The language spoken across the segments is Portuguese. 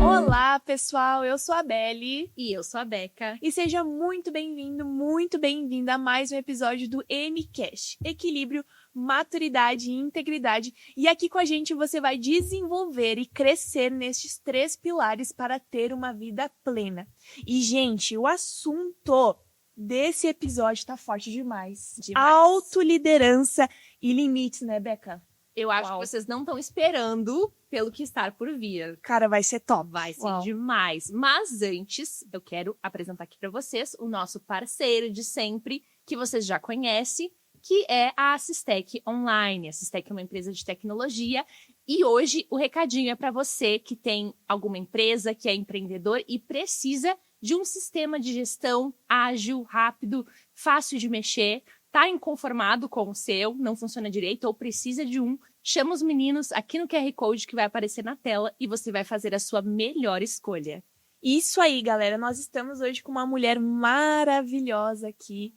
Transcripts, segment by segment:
Olá, pessoal, eu sou a Beli. E eu sou a Beca. E seja muito bem-vindo, muito bem-vinda a mais um episódio do MCast, Equilíbrio, Maturidade e Integridade. E aqui com a gente você vai desenvolver e crescer nestes 3 pilares para ter uma vida plena. E, gente, o assunto desse episódio tá forte demais. Autoliderança e limites, né, Beca? Eu acho que vocês não estão esperando pelo que está por vir. Cara, vai ser top. Vai ser demais. Mas antes, eu quero apresentar aqui para vocês o nosso parceiro de sempre, que vocês já conhecem, que é a Assistec Online. A Assistec é uma empresa de tecnologia. E hoje o recadinho é para você que tem alguma empresa, que é empreendedor e precisa de um sistema de gestão ágil, rápido, fácil de mexer. Tá inconformado com o seu, não funciona direito ou precisa de um, chama os meninos aqui no QR Code que vai aparecer na tela e você vai fazer a sua melhor escolha. Isso aí, galera. Nós estamos hoje com uma mulher maravilhosa aqui.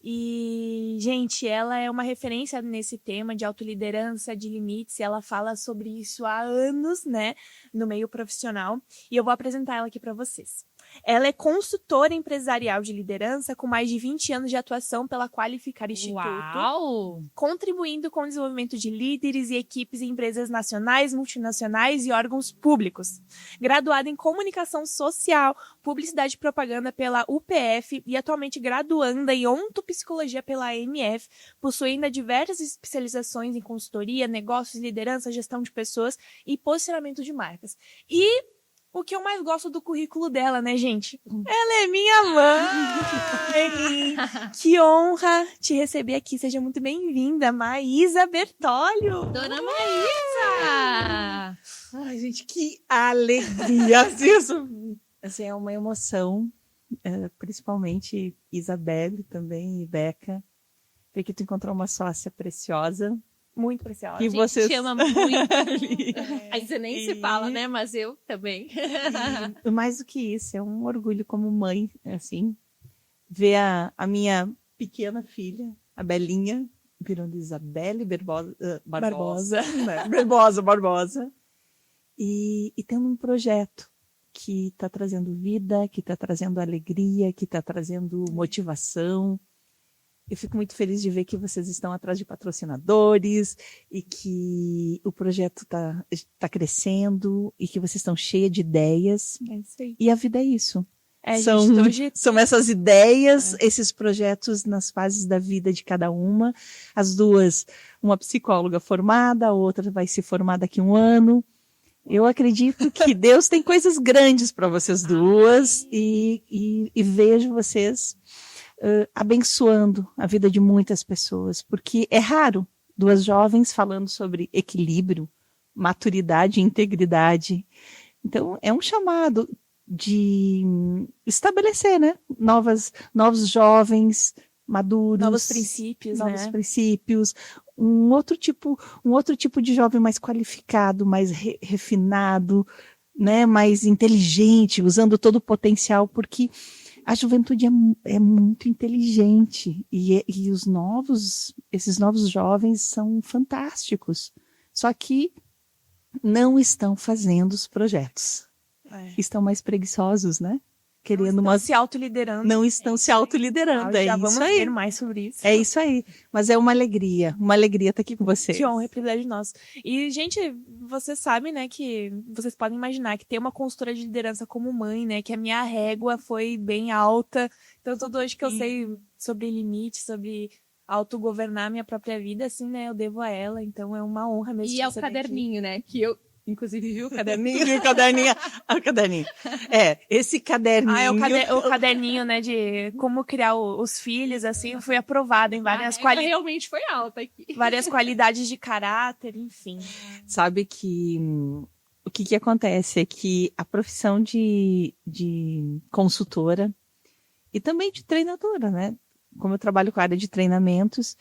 E, gente, ela é uma referência nesse tema de autoliderança, de limites. Ela fala sobre isso há anos, né, no meio profissional. E eu vou apresentar ela aqui para vocês. Ela é consultora empresarial de liderança com mais de 20 anos de atuação pela Qualificar Instituto. Uau! Contribuindo com o desenvolvimento de líderes e equipes em empresas nacionais, multinacionais e órgãos públicos. Graduada em Comunicação Social, Publicidade e Propaganda pela UPF e atualmente graduanda em Ontopsicologia pela AMF, possui ainda diversas especializações em consultoria, negócios, liderança, gestão de pessoas e posicionamento de marcas. E o que eu mais gosto do currículo dela, né, gente? Ela é minha mãe! Que honra te receber aqui. Seja muito bem-vinda, Maísa Bertolho! Dona Maísa! Ai, gente, que alegria! Assim, é uma emoção, principalmente Isabelle também e Beca, porque tu encontrou uma sócia preciosa. Muito preciosa. E vocês te ama muito. Aí você nem se fala, né? Mas eu também. E mais do que isso, é um orgulho como mãe, assim, ver a minha pequena filha, a Belinha, virando Isabelle Barbosa. Né? Barbosa. E tendo um projeto que está trazendo vida, que está trazendo alegria, que está trazendo motivação. Eu fico muito feliz de ver que vocês estão atrás de patrocinadores e que o projeto tá crescendo e que vocês estão cheios de ideias. É isso aí. E a vida é isso. Gente, são essas ideias, esses projetos nas fases da vida de cada uma. As duas, uma psicóloga formada, a outra vai se formar daqui a um ano. Eu acredito que Deus tem coisas grandes para vocês duas e vejo vocês abençoando a vida de muitas pessoas, porque é raro 2 jovens falando sobre equilíbrio, maturidade e integridade. Então, é um chamado de estabelecer, né? Novos jovens maduros. Novos princípios, um outro tipo de jovem mais qualificado, mais refinado, né? Mais inteligente, usando todo o potencial, porque a juventude é muito inteligente e esses novos jovens são fantásticos. Só que não estão fazendo os projetos. Estão mais preguiçosos, né? se autoliderando. Não estão se autoliderando. Já vamos ver mais sobre isso. É isso aí. Mas é uma alegria estar aqui com vocês. Que honra, é privilégio nosso. E, gente, vocês sabem, né, que vocês podem imaginar que ter uma consultora de liderança como mãe, né, que a minha régua foi bem alta. Então, tudo hoje que eu sei sobre limites, sobre autogovernar minha própria vida, assim, né, eu devo a ela. Então, é uma honra mesmo. E é o caderninho, né, que eu... Inclusive, viu o caderninho? O caderninho. Esse caderninho. O caderninho, né, de como criar os filhos, assim, foi aprovado em várias qualidades. Realmente foi alta aqui. Várias qualidades de caráter, enfim. Sabe que o que acontece é que a profissão de consultora e também de treinadora, né? Como eu trabalho com a área de treinamentos,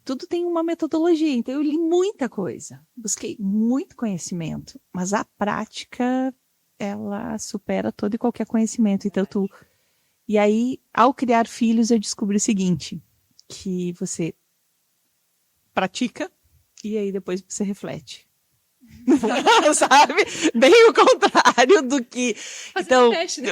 tudo tem uma metodologia, então eu li muita coisa, busquei muito conhecimento, mas a prática, ela supera todo e qualquer conhecimento. Então, E aí, ao criar filhos, eu descobri o seguinte, que você pratica e aí depois você reflete. sabe? Bem o contrário do que... Fazendo teste, né?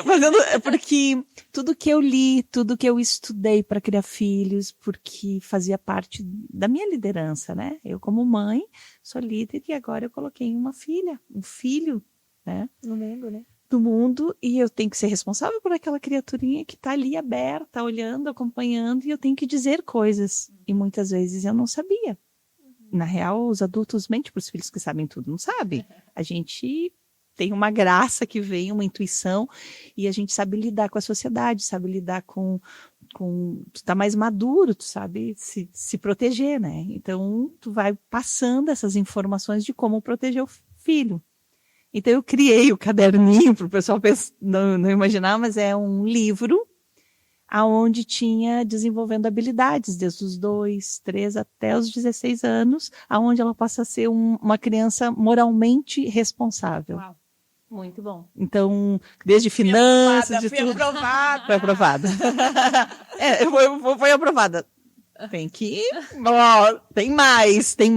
Porque tudo que eu li, tudo que eu estudei para criar filhos, porque fazia parte da minha liderança, né? Eu, como mãe, sou líder e agora eu coloquei uma filha, um filho, né? No mundo, né? Do mundo, e eu tenho que ser responsável por aquela criaturinha que está ali aberta, olhando, acompanhando, e eu tenho que dizer coisas. E muitas vezes eu não sabia. Na real, os adultos mentem para os filhos que sabem tudo. Não sabe. A gente tem uma graça que vem, uma intuição, e a gente sabe lidar com a sociedade, sabe lidar com tu tá mais maduro, tu sabe se proteger, né? Então, tu vai passando essas informações de como proteger o filho. Então, eu criei o caderninho para o pessoal não imaginar, mas é um livro aonde tinha desenvolvendo habilidades, desde os 2, 3 até os 16 anos, aonde ela possa ser uma criança moralmente responsável. Uau, muito bom. Então, desde finanças, de tudo. Aprovada. Foi aprovada. Foi aprovada. Tem que... ó, tem mais, tem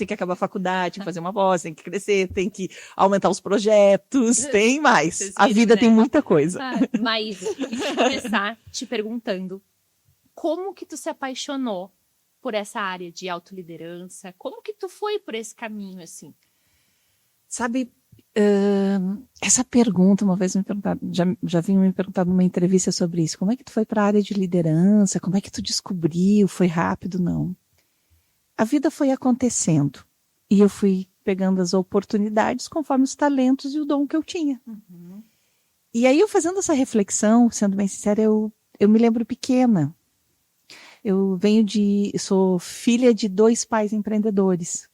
que acabar a faculdade, tem que fazer uma pós, tem que crescer, tem que aumentar os projetos, tem mais. Vocês A viram, vida né? tem muita coisa. Maísa, eu queria começar te perguntando como que tu se apaixonou por essa área de autoliderança? Como que tu foi por esse caminho, assim? Sabe, essa pergunta, uma vez me perguntaram, já vinham me perguntar numa entrevista sobre isso. Como é que tu foi para a área de liderança? Como é que tu descobriu? Foi rápido? Não. A vida foi acontecendo. E eu fui pegando as oportunidades conforme os talentos e o dom que eu tinha. Uhum. E aí, eu fazendo essa reflexão, sendo bem sincera, eu me lembro pequena. Eu sou filha de 2 pais empreendedores.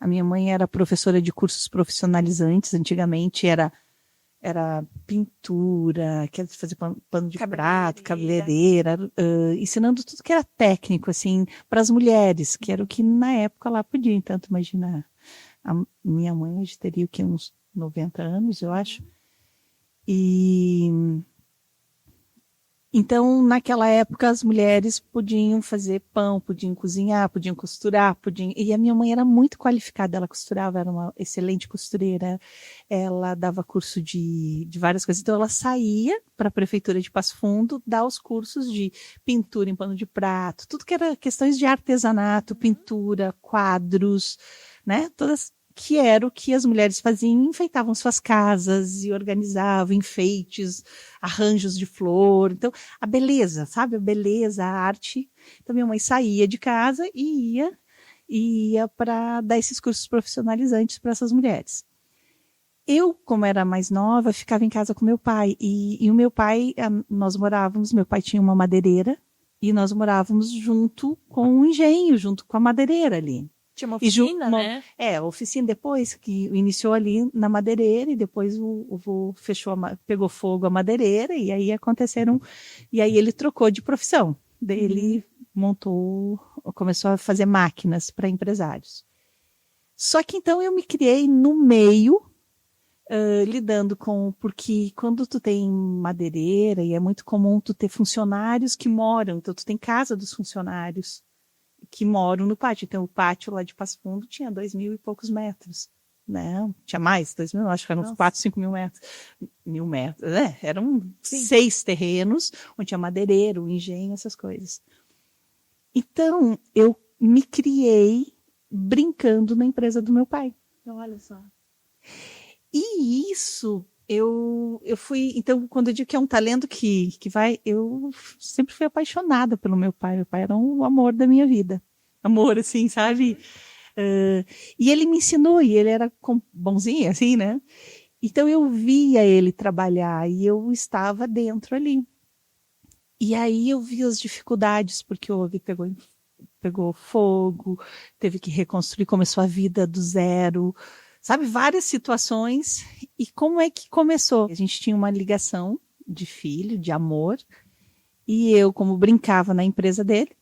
A minha mãe era professora de cursos profissionalizantes, antigamente era pintura, quer fazer pano de prato, cabeleireira, ensinando tudo que era técnico, assim, para as mulheres, que era o que na época lá podia. Tanto, imagina, a minha mãe hoje teria o quê? Uns 90 anos, eu acho. E então, naquela época, as mulheres podiam fazer pão, podiam cozinhar, podiam costurar, e a minha mãe era muito qualificada, ela costurava, era uma excelente costureira, ela dava curso de várias coisas, então ela saía para a prefeitura de Passo Fundo, dar os cursos de pintura em pano de prato, tudo que era questões de artesanato, pintura, quadros, né, todas, que era o que as mulheres faziam, enfeitavam suas casas e organizavam enfeites, arranjos de flor. Então, a beleza, sabe? A beleza, a arte. Então, minha mãe saía de casa e ia para dar esses cursos profissionalizantes para essas mulheres. Eu, como era mais nova, ficava em casa com meu pai. E o meu pai, meu pai tinha uma madeireira e nós morávamos junto com o engenho, junto com a madeireira ali. Tinha uma oficina, né? A oficina depois, que iniciou ali na madeireira, e depois o vô pegou fogo a madeireira, e aí e aí ele trocou de profissão. Daí ele começou a fazer máquinas para empresários. Só que então eu me criei no meio, lidando porque quando tu tem madeireira, e é muito comum tu ter funcionários que moram, então tu tem casa dos funcionários que moram no pátio. Então, o pátio lá de Passo Fundo tinha 2.000 e poucos metros, né? Tinha mais, 2.000, acho que eram 4, 5 mil metros. 1.000 metros, né? Eram 6 terrenos, onde tinha madeireiro, engenho, essas coisas. Então, eu me criei brincando na empresa do meu pai. Olha só. E isso... Eu fui, então, quando eu digo que é um talento que vai, eu sempre fui apaixonada pelo meu pai. Meu pai era o amor da minha vida. Amor, assim, sabe? E ele me ensinou, e ele era bonzinho, assim, né? Então, eu via ele trabalhar e eu estava dentro ali. E aí eu vi as dificuldades, porque pegou fogo, teve que reconstruir, começou a vida do zero. Sabe, várias situações. E como é que começou? A gente tinha uma ligação de filho, de amor. E eu, como brincava na empresa dele,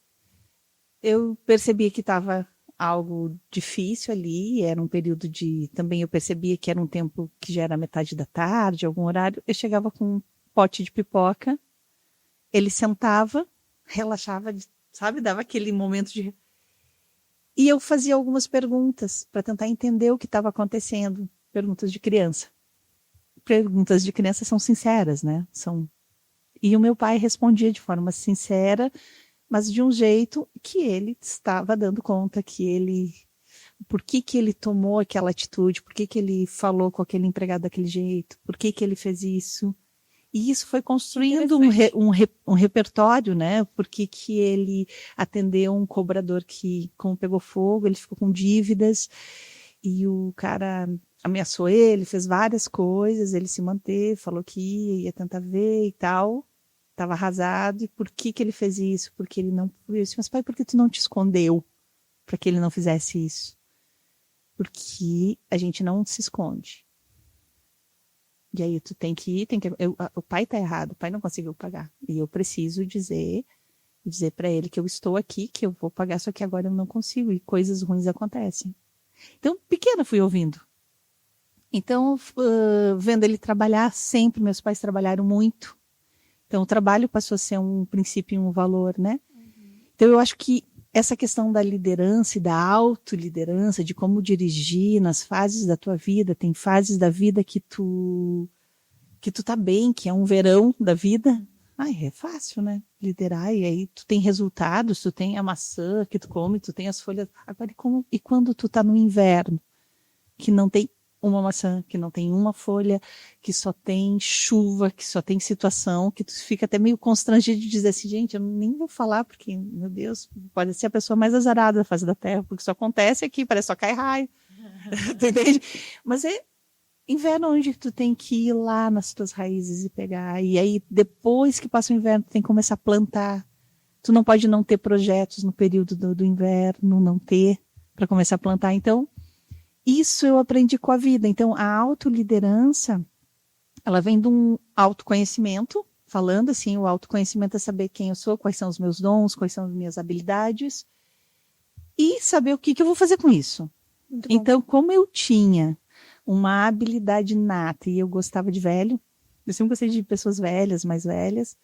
eu percebia que estava algo difícil ali. Era um período também eu percebia que era um tempo que já era metade da tarde, algum horário. Eu chegava com um pote de pipoca. Ele sentava, relaxava, sabe? Dava aquele momento de... E eu fazia algumas perguntas para tentar entender o que estava acontecendo. Perguntas de criança. Perguntas de criança são sinceras, né? E o meu pai respondia de forma sincera, mas de um jeito que ele estava dando conta por que ele tomou aquela atitude, por que ele falou com aquele empregado daquele jeito, por que ele fez isso. E isso foi construindo um repertório, né? Por que ele atendeu um cobrador que, como pegou fogo, ele ficou com dívidas, e o cara ameaçou ele, fez várias coisas, ele se manteve, falou que ia tentar ver e tal, estava arrasado, e por que ele fez isso? Porque ele não... Eu disse, mas pai, por que tu não te escondeu para que ele não fizesse isso? Porque a gente não se esconde. E aí tu tem que ir, o pai tá errado, o pai não conseguiu pagar. E eu preciso dizer para ele que eu estou aqui, que eu vou pagar, só que agora eu não consigo, e coisas ruins acontecem. Então, pequena fui ouvindo. Então, vendo ele trabalhar sempre, meus pais trabalharam muito. Então, o trabalho passou a ser um princípio e um valor, né? Então, eu acho que essa questão da liderança e da autoliderança, de como dirigir nas fases da tua vida, tem fases da vida que tu tá bem, que é um verão da vida. Ai, é fácil, né? Liderar, e aí tu tem resultados, tu tem a maçã que tu come, tu tem as folhas. Agora, e quando tu tá no inverno, que não tem uma maçã, que não tem uma folha, que só tem chuva, que só tem situação, que tu fica até meio constrangido de dizer assim, gente, eu nem vou falar, porque, meu Deus, pode ser a pessoa mais azarada da face da Terra, porque isso acontece aqui, parece só cai raio. Tu entende? Mas é inverno onde tu tem que ir lá nas tuas raízes e pegar. E aí, depois que passa o inverno, tu tem que começar a plantar. Tu não pode não ter projetos no período do inverno, não ter, para começar a plantar. Então, isso eu aprendi com a vida. Então, a autoliderança, ela vem de um autoconhecimento, falando assim, o autoconhecimento é saber quem eu sou, quais são os meus dons, quais são as minhas habilidades, e saber o que eu vou fazer com isso. Então, como eu tinha uma habilidade inata e eu gostava de velho, eu sempre gostei de pessoas velhas, mais velhas,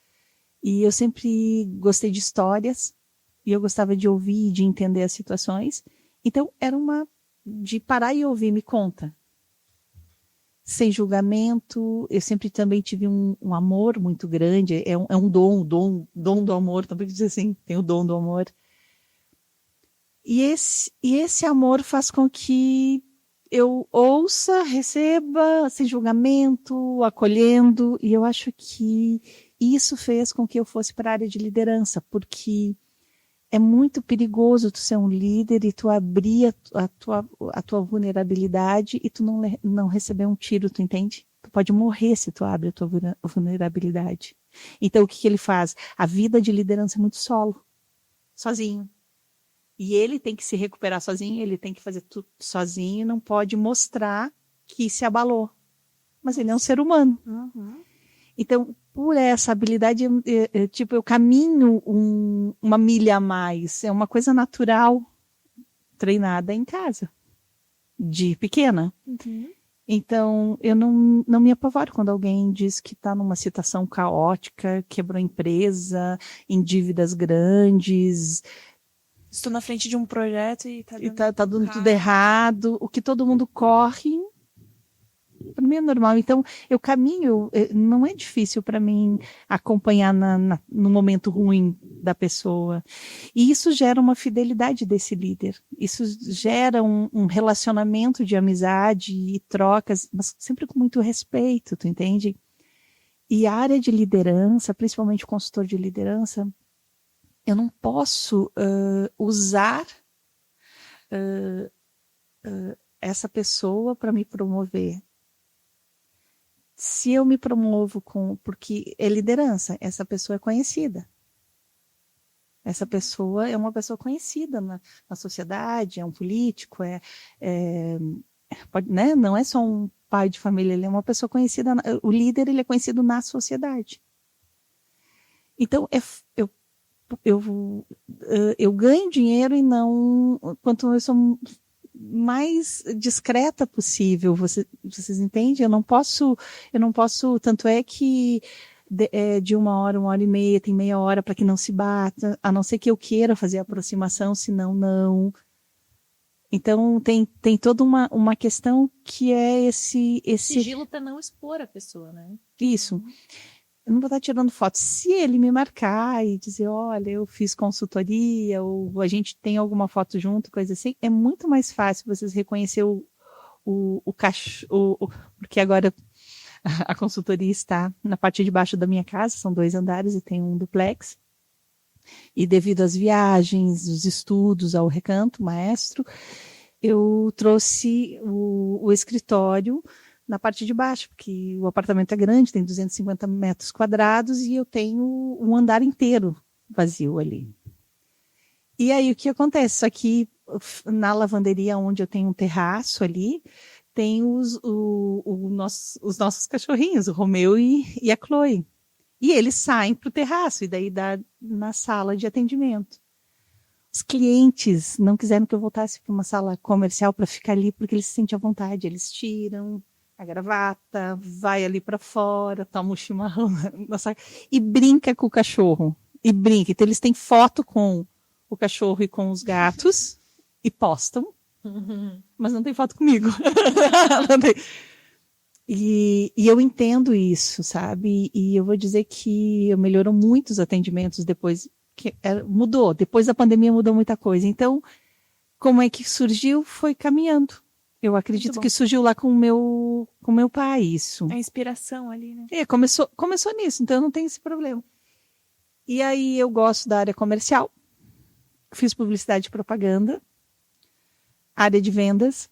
e eu sempre gostei de histórias, e eu gostava de ouvir e de entender as situações. Então, era de parar e ouvir, me conta. Sem julgamento, eu sempre também tive um amor muito grande, é um dom do amor, também dizer assim, tem o dom do amor. E esse amor faz com que eu ouça, receba, sem julgamento, acolhendo, e eu acho que isso fez com que eu fosse para a área de liderança, porque é muito perigoso tu ser um líder e tu abrir a tua vulnerabilidade e tu não receber um tiro, tu entende? Tu pode morrer se tu abre a tua vulnerabilidade. Então, o que ele faz? A vida de liderança é muito solo, sozinho. E ele tem que se recuperar sozinho, ele tem que fazer tudo sozinho, não pode mostrar que se abalou. Mas ele é um ser humano. Uhum. Então, por essa habilidade, eu caminho uma milha a mais. É uma coisa natural, treinada em casa, de pequena. Uhum. Então, eu não me apavoro quando alguém diz que está numa situação caótica, quebrou a empresa, em dívidas grandes. Estou na frente de um projeto e tá dando tudo errado. O que todo mundo corre, para mim é normal. Então, eu caminho, não é difícil para mim acompanhar no momento ruim da pessoa. E isso gera uma fidelidade desse líder. Isso gera um relacionamento de amizade e trocas, mas sempre com muito respeito, tu entende? E a área de liderança, principalmente o consultor de liderança, eu não posso usar essa pessoa para me promover. Se eu me promovo porque é liderança, essa pessoa é conhecida. Essa pessoa é uma pessoa conhecida na sociedade, é um político, pode, né? Não é só um pai de família, ele é uma pessoa conhecida. O líder, ele é conhecido na sociedade. Então, eu ganho dinheiro e não... Quanto eu sou mais discreta possível, vocês entendem? Eu não posso, tanto é que de 1 hora e meia, tem meia hora para que não se bata, a não ser que eu queira fazer a aproximação, senão não. Então, tem toda uma questão que é esse Sigilo para não expor a pessoa, né? Isso. Eu não vou estar tirando foto. Se ele me marcar e dizer, olha, eu fiz consultoria, ou a gente tem alguma foto junto, coisa assim, é muito mais fácil vocês reconhecer o cachorro, porque agora a consultoria está na parte de baixo da minha casa, são 2 andares e tem um duplex. E devido às viagens, os estudos ao Recanto, maestro, eu trouxe o escritório na parte de baixo, porque o apartamento é grande, tem 250 metros quadrados e eu tenho um andar inteiro vazio ali. E aí o que acontece? Só que na lavanderia, onde eu tenho um terraço ali, tem os nossos cachorrinhos, o Romeu e a Chloe. E eles saem para o terraço, e daí dá na sala de atendimento. Os clientes não quiseram que eu voltasse para uma sala comercial para ficar ali, porque eles se sentem à vontade. Eles tiram a gravata, vai ali para fora, toma um chimarrão e brinca com o cachorro. E brinca. Então eles têm foto com o cachorro e com os gatos e postam, mas não tem foto comigo. Não tem. E eu entendo isso, sabe? E eu vou dizer que melhorou muito os atendimentos depois, mudou. Depois da pandemia mudou muita coisa. Então, como é que surgiu? Foi caminhando. Eu acredito que surgiu lá com o meu pai, isso. A inspiração ali, né? Começou nisso, então eu não tenho esse problema. E aí eu gosto da área comercial. Fiz publicidade e propaganda, área de vendas.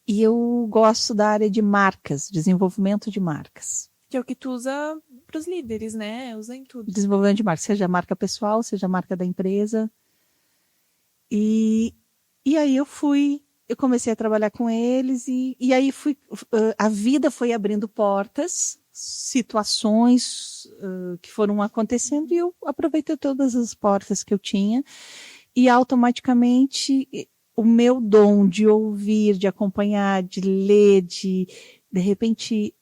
E eu gosto da área de marcas, desenvolvimento de marcas. Que é o que tu usa para os líderes, né? Usa em tudo. Desenvolvimento de marcas, seja a marca pessoal, seja a marca da empresa. E aí eu comecei a trabalhar com eles e aí a vida foi abrindo portas, situações que foram acontecendo e eu aproveitei todas as portas que eu tinha e automaticamente o meu dom de ouvir, de acompanhar, de ler, de repente,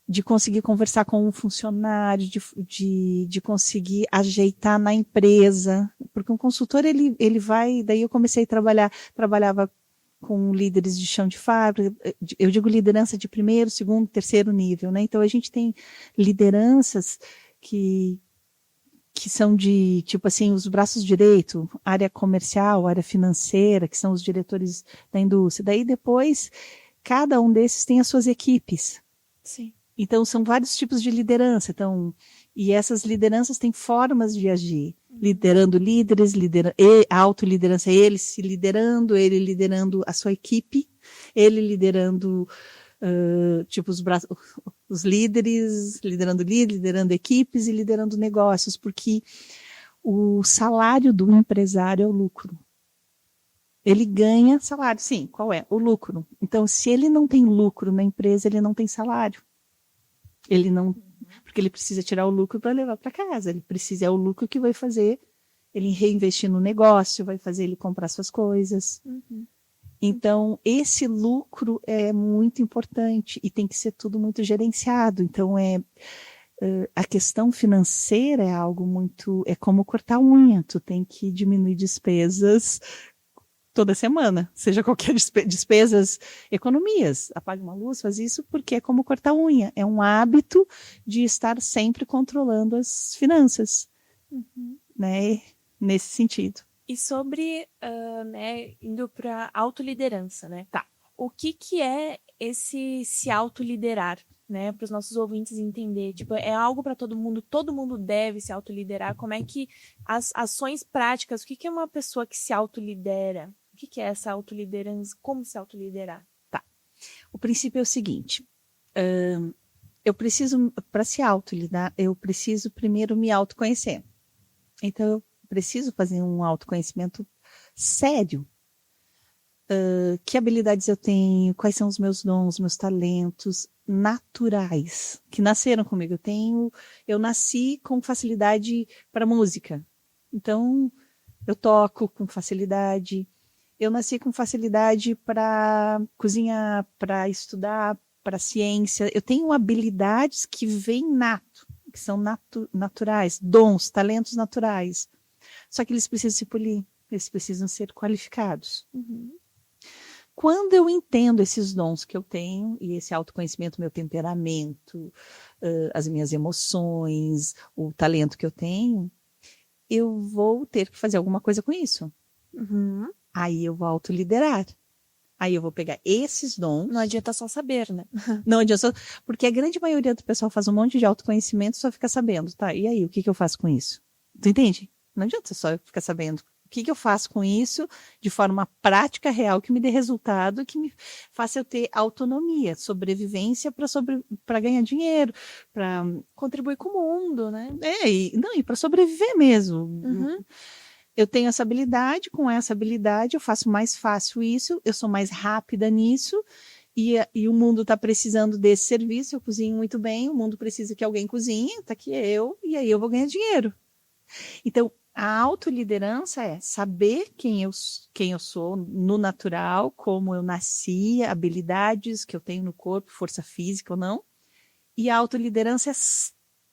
de conseguir conversar com um funcionário, de conseguir ajeitar na empresa. Porque um consultor, ele vai... Daí eu comecei a trabalhava com líderes de chão de fábrica, eu digo liderança de 1º, 2º, 3º nível, né? Então a gente tem lideranças que são de, tipo assim, os braços direito, área comercial, área financeira, que são os diretores da indústria. Daí depois, cada um desses tem as suas equipes. Sim. Então, são vários tipos de liderança. Então, e essas lideranças têm formas de agir. Liderando líderes, a autoliderança, ele se liderando, ele liderando a sua equipe, ele liderando tipo os líderes, liderando equipes e liderando negócios, porque o salário do empresário é o lucro. Ele ganha salário, sim, qual é? O lucro. Então, se ele não tem lucro na empresa, ele não tem salário. Ele não, porque ele precisa tirar o lucro para levar para casa, ele precisa, é o lucro que vai fazer ele reinvestir no negócio, vai fazer ele comprar suas coisas. Uhum. Então, esse lucro é muito importante e tem que ser tudo muito gerenciado. Então, a questão financeira é algo muito... É como cortar unha. Tu tem que diminuir despesas toda semana. Seja qualquer despesas, economias. Apaga uma luz, faz isso, porque é como cortar unha. É um hábito de estar sempre controlando as finanças. Uhum. Né? Nesse sentido. E sobre, né, indo para autoliderança, né? Tá. O que é esse se autoliderar, né? Para os nossos ouvintes entender. Tipo, é algo para todo mundo deve se autoliderar. Como é que as ações práticas, o que é uma pessoa que se autolidera? O que é essa autoliderança? Como se autoliderar? Tá. O princípio é o seguinte. Eu preciso, para se autoliderar, eu preciso primeiro me autoconhecer. Então, eu preciso fazer um autoconhecimento sério. Que habilidades eu tenho, quais são os meus dons, meus talentos naturais, que nasceram comigo. Eu nasci com facilidade para música. Então, eu toco com facilidade. Eu nasci com facilidade para cozinhar, para estudar, para ciência. Eu tenho habilidades que vêm nato, que são naturais, dons, talentos naturais. Só que eles precisam se polir, eles precisam ser qualificados. Uhum. Quando eu entendo esses dons que eu tenho, e esse autoconhecimento, meu temperamento, as minhas emoções, o talento que eu tenho, eu vou ter que fazer alguma coisa com isso. Uhum. Aí eu vou autoliderar. Aí eu vou pegar esses dons. Não adianta só saber, né? Não adianta, porque a grande maioria do pessoal faz um monte de autoconhecimento e só fica sabendo, tá? E aí, o que eu faço com isso? Tu entende? Não adianta só ficar sabendo. O que eu faço com isso de forma prática, real, que me dê resultado, que me faça eu ter autonomia, sobrevivência para ganhar dinheiro, para Contribui com o mundo, né? e para sobreviver mesmo. Uhum. Eu tenho essa habilidade, com essa habilidade eu faço mais fácil isso, eu sou mais rápida nisso, e o mundo está precisando desse serviço, eu cozinho muito bem, o mundo precisa que alguém cozinhe, tá aqui eu, e aí eu vou ganhar dinheiro. Então, a autoliderança é saber quem eu sou no natural, como eu nasci, habilidades que eu tenho no corpo, força física ou não. E a autoliderança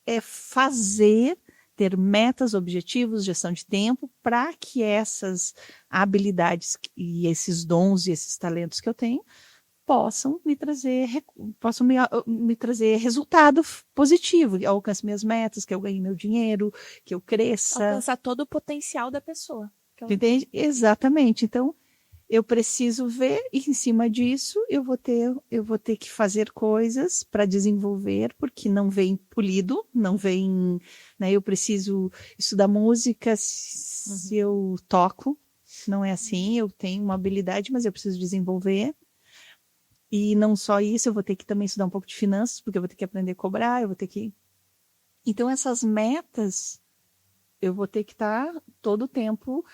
é fazer, ter metas, objetivos, gestão de tempo, para que essas habilidades e esses dons e esses talentos que eu tenho possam me trazer resultado positivo, que eu alcance minhas metas, que eu ganhe meu dinheiro, que eu cresça. Alcançar todo o potencial da pessoa. Entende? Exatamente. Então, eu preciso ver, e em cima disso, eu vou ter que fazer coisas para desenvolver, porque não vem polido, não vem, né? Eu preciso estudar música se eu toco, não é assim, eu tenho uma habilidade, mas eu preciso desenvolver. E não só isso, eu vou ter que também estudar um pouco de finanças, porque eu vou ter que aprender a cobrar, eu vou ter que... Então, essas metas, eu vou ter que estar todo o tempo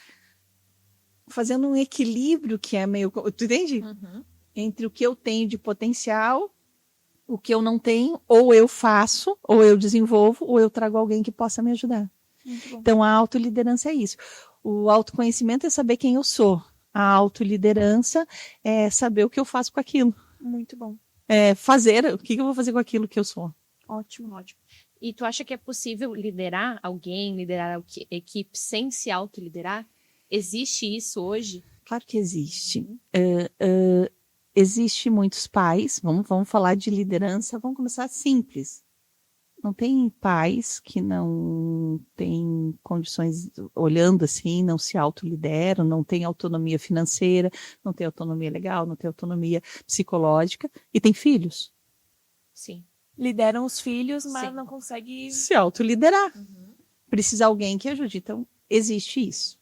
fazendo um equilíbrio que é meio... Tu entende? Uhum. Entre o que eu tenho de potencial, o que eu não tenho, ou eu faço, ou eu desenvolvo, ou eu trago alguém que possa me ajudar. Muito bom. Então, a autoliderança é isso. O autoconhecimento é saber quem eu sou. A autoliderança é saber o que eu faço com aquilo. Muito bom. É fazer, o que eu vou fazer com aquilo que eu sou. Ótimo, ótimo. E tu acha que é possível liderar alguém, liderar a equipe sem se autoliderar? Existe isso hoje? Claro que existe. Existe muitos pais, vamos falar de liderança, vamos começar simples. Não tem pais que não têm condições, olhando assim, não se autolideram, não tem autonomia financeira, não tem autonomia legal, não tem autonomia psicológica, e tem filhos. Sim. Lideram os filhos, mas Sim. não consegue... Se autoliderar. Precisa alguém que ajude. Então, existe isso.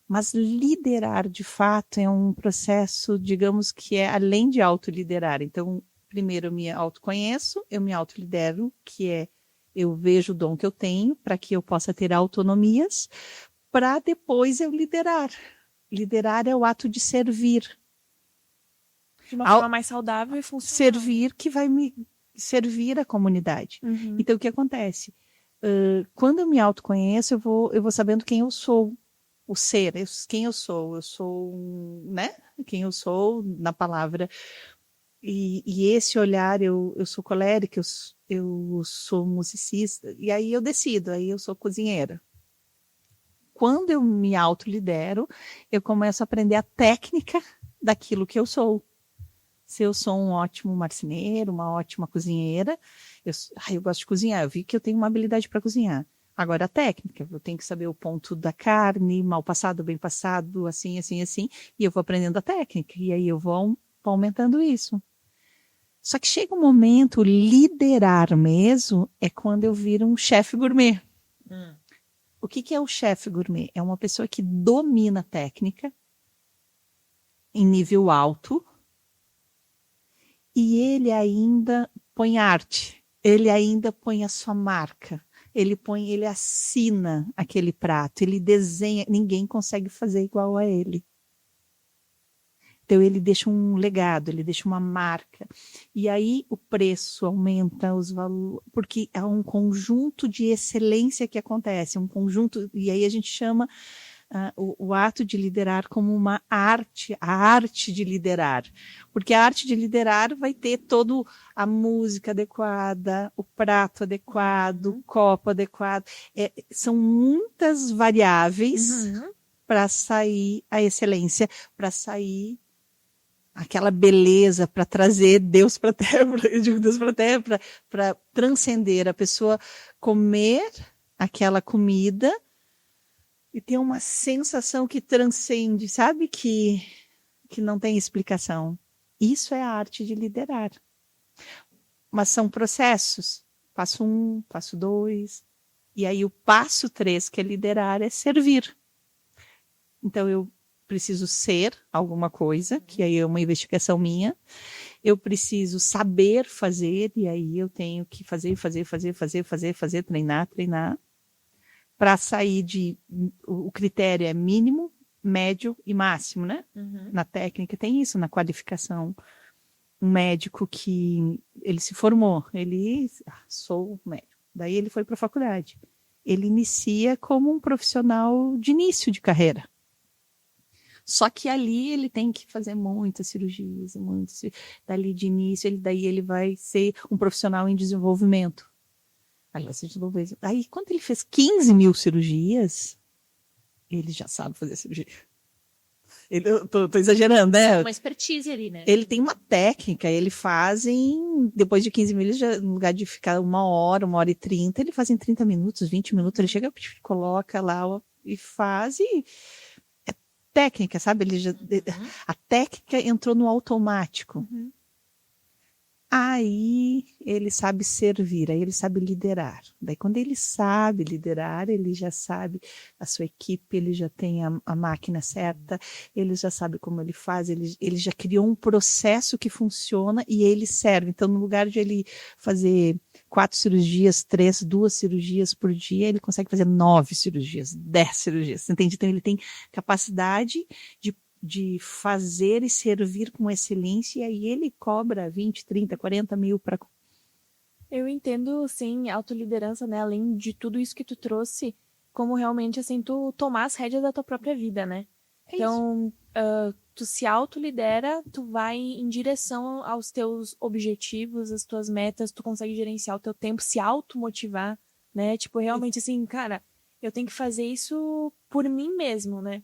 Mas liderar, de fato, é um processo, digamos, que é além de autoliderar. Então, primeiro eu me autoconheço, eu me autolidero, que é eu vejo o dom que eu tenho para que eu possa ter autonomias, para depois eu liderar. Liderar é o ato de servir. De uma forma mais saudável e funcional. Servir que vai me servir a comunidade. Uhum. Então, o que acontece? Quando eu me autoconheço, eu vou sabendo quem eu sou. O ser, quem eu sou, né? Quem eu sou na palavra. E esse olhar, eu sou colérica, eu sou musicista, e aí eu decido, aí eu sou cozinheira. Quando eu me autolidero, eu começo a aprender a técnica daquilo que eu sou. Se eu sou um ótimo marceneiro, uma ótima cozinheira, eu gosto de cozinhar, eu vi que eu tenho uma habilidade para cozinhar. Agora, a técnica, eu tenho que saber o ponto da carne, mal passado, bem passado, assim, assim, assim, e eu vou aprendendo a técnica, e aí eu vou aumentando isso. Só que chega um momento, liderar mesmo, é quando eu viro um chefe gourmet. O que é o chefe gourmet? É uma pessoa que domina a técnica em nível alto, e ele ainda põe arte, ele ainda põe a sua marca. Ele assina aquele prato, ele desenha, ninguém consegue fazer igual a ele. Então ele deixa um legado, ele deixa uma marca. E aí o preço aumenta, os valores, porque é um conjunto de excelência que acontece, um conjunto, e aí a gente chama o ato de liderar como uma arte, a arte de liderar. Porque a arte de liderar vai ter toda a música adequada, o prato adequado, o copo adequado. São muitas variáveis para sair a excelência, para sair aquela beleza, para trazer Deus para a terra, eu digo Deus para a terra, para transcender a pessoa comer aquela comida e ter uma sensação que transcende, sabe? Que não tem explicação. Isso é a arte de liderar. Mas são processos. Passo 1, passo 2. E aí o passo 3, que é liderar, é servir. Então eu preciso ser alguma coisa, que aí é uma investigação minha. Eu preciso saber fazer, e aí eu tenho que fazer, treinar. Para sair o critério é mínimo, médio e máximo, né? Na técnica tem isso, na qualificação. Um médico que ele se formou, sou médico. Daí ele foi para a faculdade. Ele inicia como um profissional de início de carreira. Só que ali ele tem que fazer muitas cirurgias, dali de início, daí ele vai ser um profissional em desenvolvimento. Aí, quando ele fez 15 mil cirurgias, ele já sabe fazer cirurgia. Eu tô exagerando, né? Uma expertise ali, né? Ele tem uma técnica, ele faz depois de 15 mil, no lugar de ficar 1 hora e 30, ele faz em 30 minutos, 20 minutos, ele chega, coloca lá e faz é técnica, sabe? A técnica entrou no automático. Aí ele sabe servir, aí ele sabe liderar. Daí quando ele sabe liderar, ele já sabe a sua equipe, ele já tem a máquina certa, ele já sabe como ele faz, ele já criou um processo que funciona e ele serve. Então, no lugar de ele fazer 4 cirurgias, 2 cirurgias por dia, ele consegue fazer 9 cirurgias, 10 cirurgias, entende? Então ele tem capacidade de fazer e servir com excelência, e aí ele cobra 20, 30, 40 mil para... Eu entendo, sim, autoliderança, né? Além de tudo isso que tu trouxe, como realmente, assim, tu tomar as rédeas da tua própria vida, né? Então, tu se autolidera, tu vai em direção aos teus objetivos, às tuas metas, tu consegue gerenciar o teu tempo, se automotivar, né? Tipo, realmente, assim, cara, eu tenho que fazer isso por mim mesmo, né?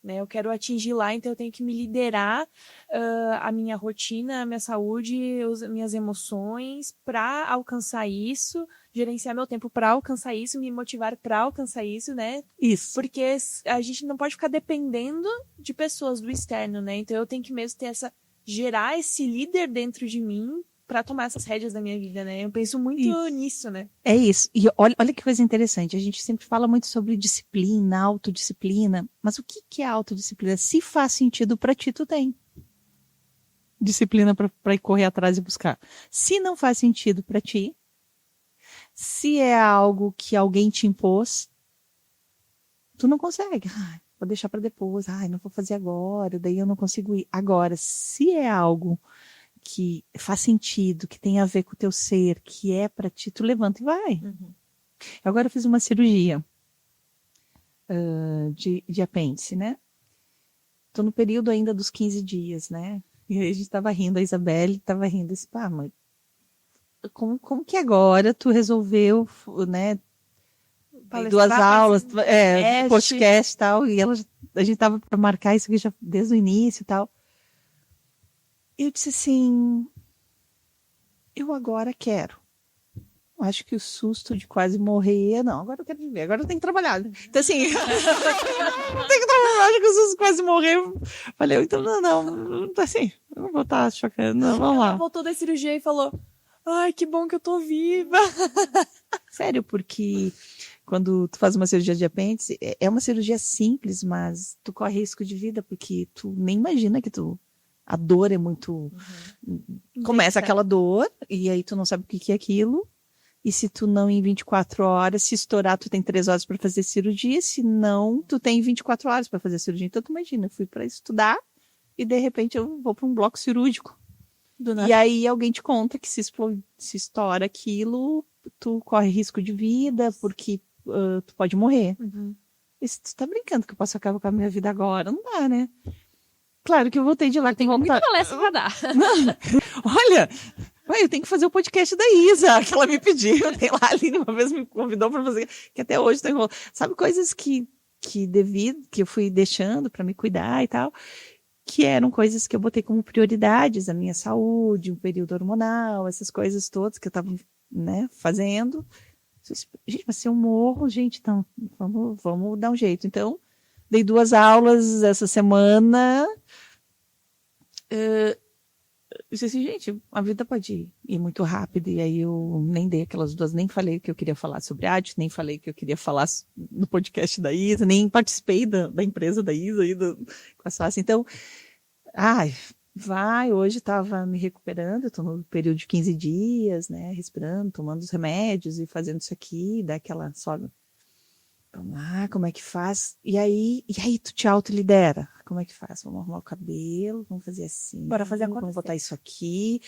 Eu quero atingir lá, então eu tenho que me liderar a minha rotina, a minha saúde, as minhas emoções para alcançar isso, gerenciar meu tempo para alcançar isso, me motivar para alcançar isso, né? Isso. Porque a gente não pode ficar dependendo de pessoas do externo, né? Então eu tenho que mesmo gerar esse líder dentro de mim para tomar essas rédeas da minha vida, né? Eu penso muito nisso, né? É isso. E olha que coisa interessante. A gente sempre fala muito sobre disciplina, autodisciplina. Mas o que é autodisciplina? Se faz sentido para ti, tu tem disciplina para ir correr atrás e buscar. Se não faz sentido para ti, se é algo que alguém te impôs, tu não consegue. Vou deixar para depois. Não vou fazer agora. Daí eu não consigo ir. Agora, se é algo que faz sentido, que tem a ver com o teu ser, que é para ti, tu levanta e vai. Agora eu fiz uma cirurgia de apêndice, né? Tô no período ainda dos 15 dias, né? E aí a gente tava rindo, a Isabelle tava rindo, disse, mas como que agora tu resolveu, né? Palestrar, 2 aulas, podcast e tal, e a gente tava para marcar isso aqui já desde o início e tal. Eu disse assim, eu agora quero. Acho que o susto de quase morrer, não, agora eu quero viver, agora eu tenho que trabalhar. Então assim, eu não tenho que trabalhar, acho que o susto de quase morrer. Falei, então não, assim, eu não vou estar chocando, não, vamos lá. Ela voltou da cirurgia e falou, ai, que bom que eu tô viva. Sério, porque quando tu faz uma cirurgia de apêndice, é uma cirurgia simples, mas tu corre risco de vida, porque tu nem imagina que a dor é muito... Começa aquela dor, e aí tu não sabe o que é aquilo, e se tu não em 24 horas, se estourar, tu tem 3 horas para fazer cirurgia, se não, tu tem 24 horas para fazer cirurgia. Então tu imagina, eu fui para estudar, e de repente eu vou para um bloco cirúrgico. E aí alguém te conta que se estoura aquilo, tu corre risco de vida, porque tu pode morrer. Tu tá brincando que eu posso acabar com a minha vida agora? Não dá, né? Claro que eu voltei de lá com Muita vontade. palestra pra dar. Olha, eu tenho que fazer o podcast da Isa, que ela me pediu. Tem lá, a Aline uma vez me convidou para fazer, que até hoje tem. Sabe, coisas que eu fui deixando para me cuidar e tal, que eram coisas que eu botei como prioridades, a minha saúde, um período hormonal, essas coisas todas que eu estava, né, fazendo. Gente, mas se eu morro, gente, então, vamos dar um jeito. Então, dei 2 aulas essa semana. Eu disse assim, gente, a vida pode ir muito rápido, e aí eu nem dei aquelas 2, nem falei o que eu queria falar sobre arte, nem falei o que eu queria falar no podcast da Isa, nem participei da empresa da Isa aí, com a Sassi. Então, hoje estava me recuperando, estou no período de 15 dias, né, respirando, tomando os remédios e fazendo isso aqui, dá aquela sobe. Vamos lá, como é que faz? E aí tu te autolidera. Como é que faz? Vamos arrumar o cabelo, vamos fazer assim. Bora fazer acontecer. Vamos botar isso aqui.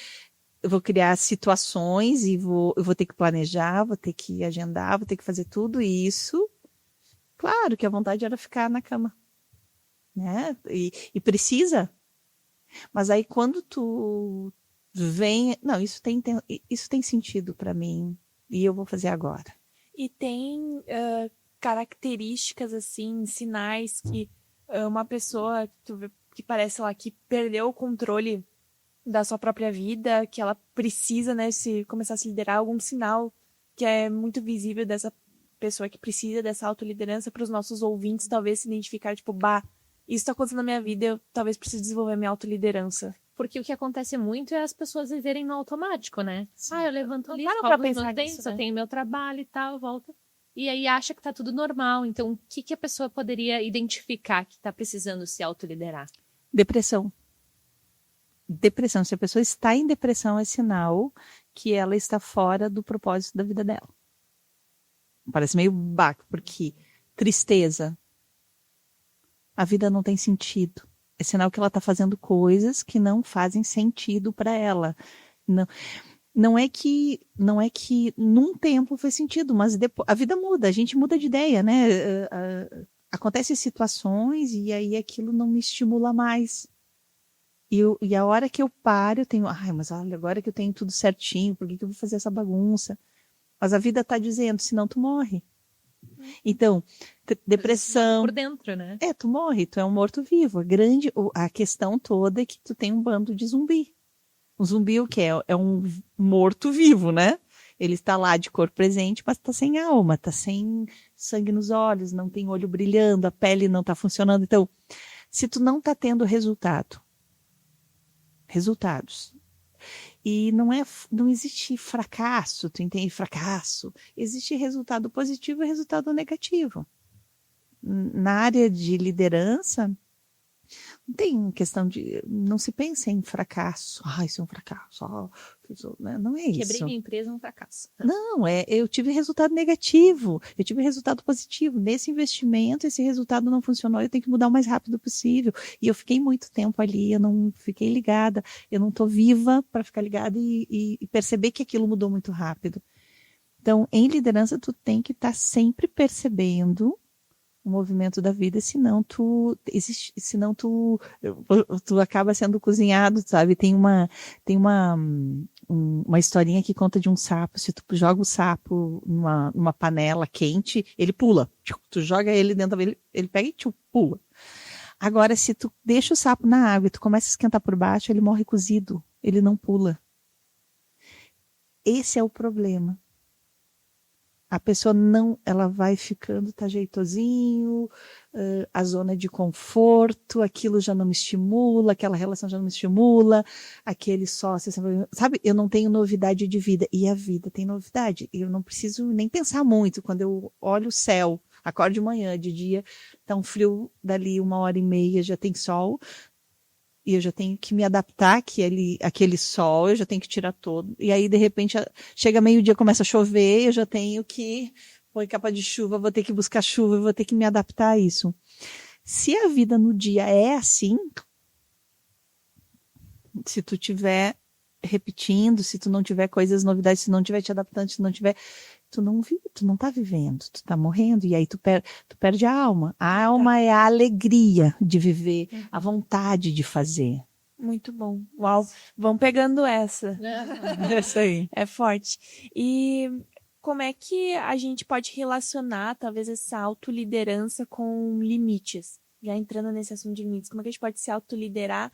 Eu vou criar situações e eu vou ter que planejar, vou ter que agendar, vou ter que fazer tudo isso. Claro que a vontade era ficar na cama, né? E precisa. Mas aí quando tu vem... Não, isso tem sentido para mim e eu vou fazer agora. E tem... características, assim, sinais que uma pessoa que parece lá que perdeu o controle da sua própria vida, que ela precisa, né, começar a se liderar, algum sinal que é muito visível dessa pessoa que precisa dessa autoliderança para os nossos ouvintes talvez se identificar, tipo, isso tá acontecendo na minha vida, eu talvez precise desenvolver minha autoliderança. Porque o que acontece muito é as pessoas viverem no automático, né? Sim. Eu levanto ali, Para pensar nisso, só né? tenho meu trabalho e tal, volto. E aí acha que tá tudo normal. Então, o que a pessoa poderia identificar que tá precisando se autoliderar? Depressão. Se a pessoa está em depressão, é sinal que ela está fora do propósito da vida dela. Parece meio baco, porque tristeza. A vida não tem sentido. É sinal que ela está fazendo coisas que não fazem sentido para ela. Não é que num tempo fez sentido, mas depois, a vida muda, a gente muda de ideia, né? Acontecem situações e aí aquilo não me estimula mais. E a hora que eu paro, eu tenho, mas olha, agora que eu tenho tudo certinho, por que eu vou fazer essa bagunça? Mas a vida está dizendo, senão tu morre. Então, depressão... Por dentro, né? Tu morre, tu é um morto-vivo. A questão toda é que tu tem um bando de zumbi. Um zumbi o quê? É um morto-vivo, né? Ele está lá de corpo presente, mas está sem alma, está sem sangue nos olhos, não tem olho brilhando, a pele não está funcionando. Então, se tu não está tendo resultados, e não existe fracasso, tu entende? Fracasso. Existe resultado positivo e resultado negativo. Na área de liderança, não tem questão de... Não se pensa em fracasso. Isso é um fracasso. Não é isso. Quebrei minha empresa, um fracasso. Não, eu tive resultado negativo. Eu tive resultado positivo. Nesse investimento, esse resultado não funcionou. Eu tenho que mudar o mais rápido possível. E eu fiquei muito tempo ali, eu não fiquei ligada. Eu não estou viva para ficar ligada e perceber que aquilo mudou muito rápido. Então, em liderança, tu tem que estar sempre percebendo o movimento da vida, senão tu acaba sendo cozinhado, sabe? Tem uma historinha que conta de um sapo. Se tu joga o sapo numa panela quente, ele pula. Tu joga ele dentro dele, ele pega e pula. Agora, se tu deixa o sapo na água e tu começa a esquentar por baixo, ele morre cozido, ele não pula. Esse é o problema. A pessoa ela vai ficando, tá jeitosinho, a zona de conforto, aquilo já não me estimula, aquela relação já não me estimula, aquele sócio, sabe? Eu não tenho novidade de vida, e a vida tem novidade. Eu não preciso nem pensar muito. Quando eu olho o céu, acordo de manhã, de dia, tá um frio, dali 1h30 já tem sol, e eu já tenho que me adaptar àquele sol, eu já tenho que tirar todo. E aí, de repente, chega meio-dia, começa a chover, eu já tenho que pôr capa de chuva, vou ter que buscar chuva, vou ter que me adaptar a isso. Se a vida no dia é assim, se tu estiver repetindo, se tu não tiver coisas, novidades, se não estiver te adaptando, se não tiver... tu não tá vivendo, tu tá morrendo, e aí tu perde a alma. A alma é a alegria de viver, a vontade de fazer. Muito bom. Uau, vamos pegando essa. Essa aí. É forte. E como é que a gente pode relacionar, talvez, essa autoliderança com limites? Já entrando nesse assunto de limites, como é que a gente pode se autoliderar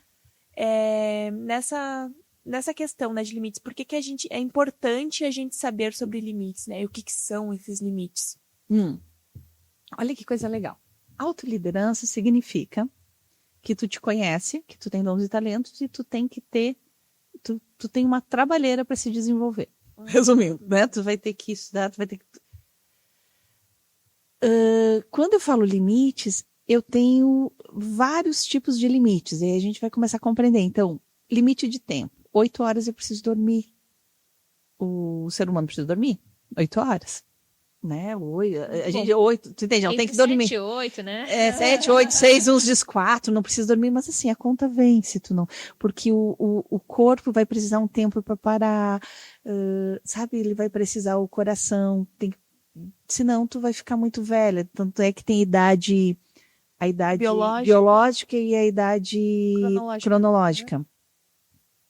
nessa questão, né, de limites? Por que é importante a gente saber sobre limites, né? E o que são esses limites? Olha que coisa legal. Autoliderança significa que tu te conhece, que tu tem dons e talentos e tu tem que ter, tu tem uma trabalheira para se desenvolver. Resumindo, né? Tu vai ter que estudar, tu vai ter que... Quando eu falo limites, eu tenho vários tipos de limites, e aí a gente vai começar a compreender. Então, limite de tempo. 8 horas eu preciso dormir. O ser humano precisa dormir 8 horas. Né? A gente, 8, tu entende? Não tem que dormir. 7 e 8, né? 7, 8, 6, uns dias 4, não precisa dormir, mas assim, a conta vem se tu não. Porque o corpo vai precisar um tempo para parar, sabe? Ele vai precisar o coração, senão tu vai ficar muito velha. Tanto é que tem a idade biológica e a idade cronológica.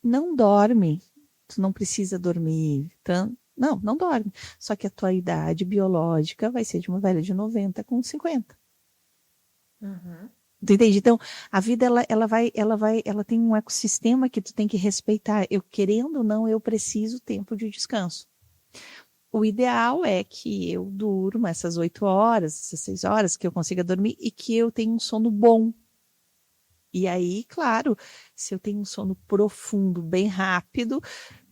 Não dorme, tu não precisa dormir tanto. Não dorme. Só que a tua idade biológica vai ser de uma velha de 90 com 50. Tu entende? Então, a vida, ela tem um ecossistema que tu tem que respeitar. Eu, querendo ou não, eu preciso tempo de descanso. O ideal é que eu durma essas 8 horas, essas 6 horas, que eu consiga dormir e que eu tenha um sono bom. E aí, claro, se eu tenho um sono profundo, bem rápido,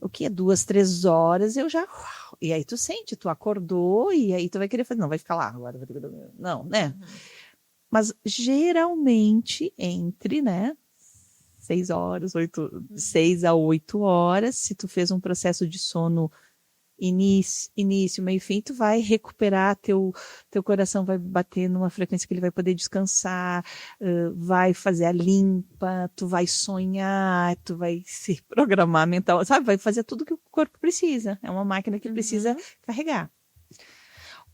o que é 2, 3 horas, eu já... E aí tu sente, tu acordou, e aí tu vai querer fazer... Não, vai ficar lá agora. Não, né? Mas, geralmente, entre, né? 6 horas, 6 a 8 horas, se tu fez um processo de sono início, meio e fim, tu vai recuperar, teu coração vai bater numa frequência que ele vai poder descansar, vai fazer a limpa, tu vai sonhar, tu vai se programar mental, sabe? Vai fazer tudo que o corpo precisa. É uma máquina que precisa carregar.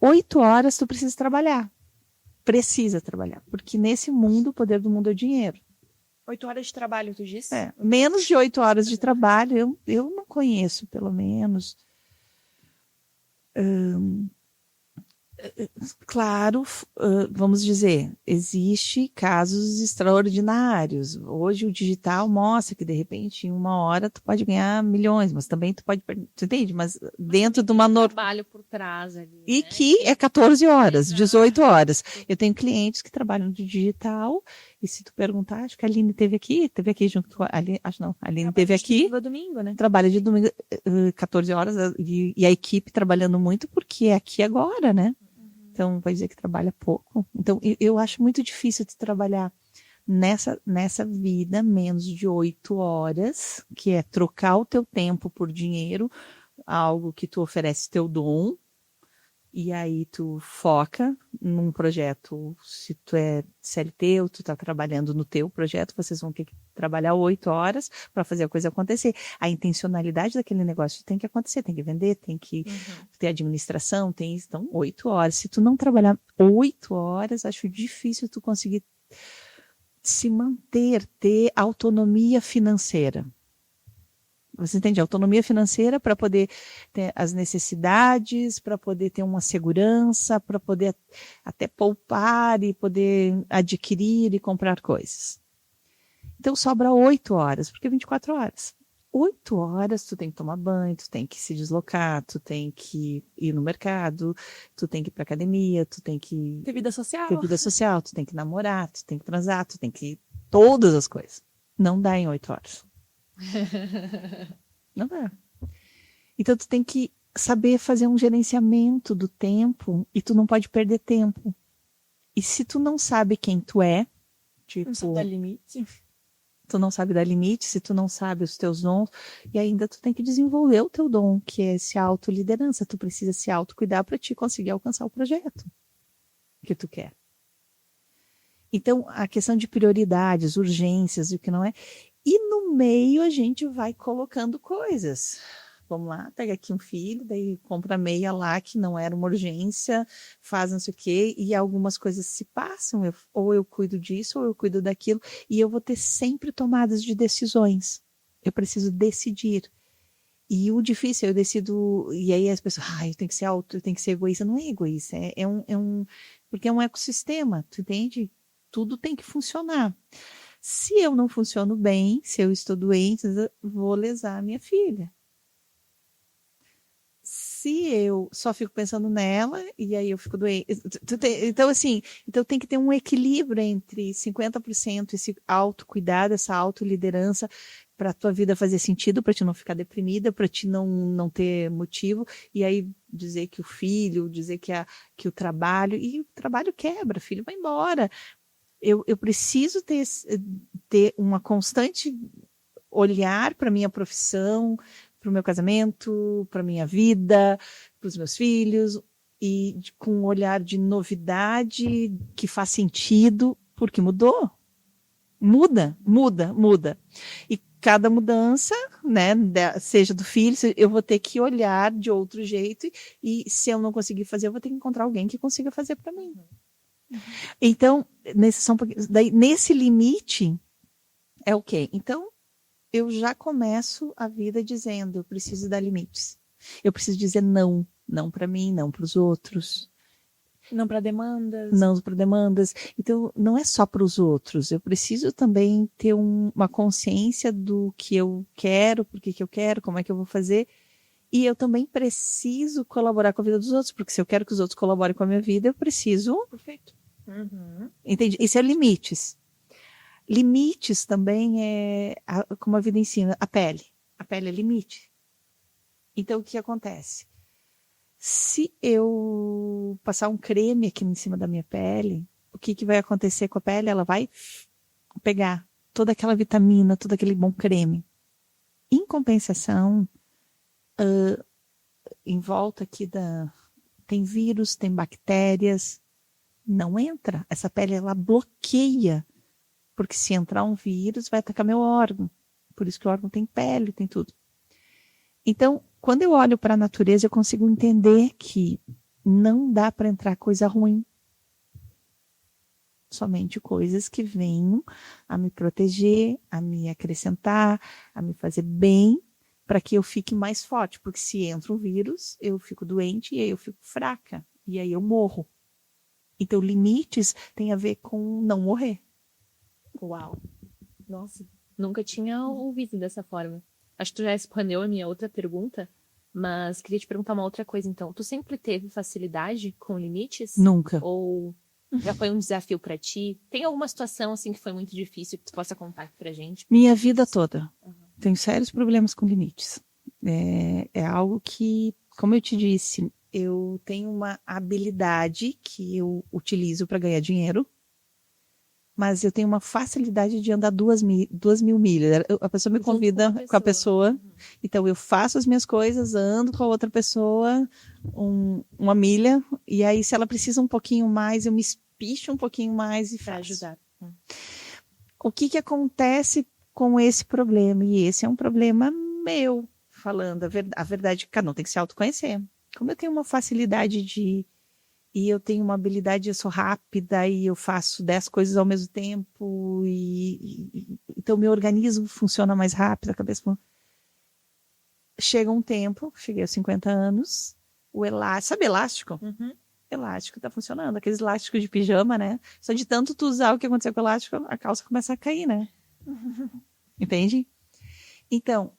8 horas tu precisa trabalhar. Porque nesse mundo, o poder do mundo é o dinheiro. 8 horas de trabalho, tu disse? Menos de 8 horas de trabalho, eu não conheço, pelo menos. Claro, vamos dizer, existe casos extraordinários. Hoje o digital mostra que de repente em 1 hora tu pode ganhar milhões, mas também tu pode perder, tu entende? Mas dentro de uma trabalho por trás ali, e né? que é 14 horas, 18 horas. Eu tenho clientes que trabalham de digital e se tu perguntar, acho que a Aline teve aqui junto com a Aline, acho não, a Aline teve aqui. Domingo, né? Trabalha de domingo, 14 horas e a equipe trabalhando muito porque é aqui agora, né? Então, vai dizer que trabalha pouco. Então, eu acho muito difícil de trabalhar nessa vida menos de 8 horas, que é trocar o teu tempo por dinheiro, algo que tu oferece teu dom, e aí tu foca num projeto. Se tu é CLT ou tu tá trabalhando no teu projeto, vocês vão ter que trabalhar 8 horas para fazer a coisa acontecer. A intencionalidade daquele negócio tem que acontecer, tem que vender, tem que ter administração, tem isso. Então, 8 horas. Se tu não trabalhar 8 horas, acho difícil tu conseguir se manter, ter autonomia financeira. Você entende? Autonomia financeira para poder ter as necessidades, para poder ter uma segurança, para poder até poupar e poder adquirir e comprar coisas. Então sobra 8 horas, porque 24 horas. 8 horas tu tem que tomar banho, tu tem que se deslocar, tu tem que ir no mercado, tu tem que ir pra academia, tu tem que ter vida social, tu tem que namorar, tu tem que transar, tu tem que todas as coisas. Não dá em 8 horas. Não dá. Então tu tem que saber fazer um gerenciamento do tempo e tu não pode perder tempo. E se tu não sabe quem tu é, tipo, não sabe dar limite. Tu não sabe dar limite, se tu não sabe os teus dons, e ainda tu tem que desenvolver o teu dom, que é esse autoliderança. Tu precisa se autocuidar para te conseguir alcançar o projeto que tu quer. Então, a questão de prioridades, urgências e o que não é. E no meio a gente vai colocando coisas. vamos lá, pega aqui um filho, daí compra meia lá, que não era uma urgência, faz não sei o quê, e algumas coisas se passam, ou eu cuido disso, ou eu cuido daquilo, e eu vou ter sempre tomadas de decisões. Eu preciso decidir. E o difícil, eu decido, e aí as pessoas, eu tenho que ser eu tenho que ser egoísta. Não é egoísta, porque é um ecossistema, tu entende? Tudo tem que funcionar. Se eu não funciono bem, se eu estou doente, eu vou lesar a minha filha. Se eu só fico pensando nela, e aí eu fico doente. Então, assim, tem que ter um equilíbrio entre 50% esse autocuidado, essa autoliderança, para a tua vida fazer sentido, para te não ficar deprimida, para te não ter motivo, e aí dizer que o filho, dizer que o trabalho, e o trabalho quebra, o filho vai embora. Eu preciso ter uma constante olhar para a minha profissão, para o meu casamento, para a minha vida, para os meus filhos, e com um olhar de novidade que faz sentido, porque mudou. Muda. E cada mudança, né, seja do filho, eu vou ter que olhar de outro jeito, e se eu não conseguir fazer, eu vou ter que encontrar alguém que consiga fazer para mim. Então, nesse limite, é o quê? Então, eu já começo a vida dizendo, eu preciso dar limites. Eu preciso dizer não. Não para mim, não para os outros. Não para demandas. Não para demandas. Então, não é só para os outros. Eu preciso também ter uma consciência do que eu quero, por que eu quero, como é que eu vou fazer. E eu também preciso colaborar com a vida dos outros, porque se eu quero que os outros colaborem com a minha vida, eu preciso... Perfeito. Uhum. Entendi? Isso é limites. Limites também como a vida ensina, a pele. A pele é limite. Então, o que acontece? Se eu passar um creme aqui em cima da minha pele, o que vai acontecer com a pele? Ela vai pegar toda aquela vitamina, todo aquele bom creme. Em compensação, em volta aqui tem vírus, tem bactérias, não entra. Essa pele, ela bloqueia. Porque se entrar um vírus, vai atacar meu órgão. Por isso que o órgão tem pele, tem tudo. Então, quando eu olho para a natureza, eu consigo entender que não dá para entrar coisa ruim. Somente coisas que venham a me proteger, a me acrescentar, a me fazer bem, para que eu fique mais forte. Porque se entra um vírus, eu fico doente e aí eu fico fraca. E aí eu morro. Então, limites tem a ver com não morrer. Uau. Nossa, nunca tinha ouvido dessa forma. Acho que tu já respondeu a minha outra pergunta, mas queria te perguntar uma outra coisa, então. Tu sempre teve facilidade com limites? Nunca. Ou já foi um desafio pra ti? Tem alguma situação, assim, que foi muito difícil que tu possa contar aqui pra gente? Minha vida toda. Tenho sérios problemas com limites. É algo que, como eu te disse, eu tenho uma habilidade que eu utilizo para ganhar dinheiro, mas eu tenho uma facilidade de andar 2.000 milhas. A pessoa me convida com a pessoa, então eu faço as minhas coisas, ando com a outra pessoa uma milha, e aí se ela precisa um pouquinho mais, eu me espicho um pouquinho mais e faço. Para ajudar. O que acontece com esse problema? E esse é um problema meu, falando a verdade, cada um tem que se autoconhecer. Como eu tenho uma facilidade e eu tenho uma habilidade, eu sou rápida e eu faço 10 coisas ao mesmo tempo, então meu organismo funciona mais rápido, a cabeça... Chega um tempo, cheguei aos 50 anos, o elástico, sabe elástico? Uhum. Elástico tá funcionando, aqueles elásticos de pijama, né? Só de tanto tu usar o que aconteceu com o elástico, a calça começa a cair, né? Entende? Então,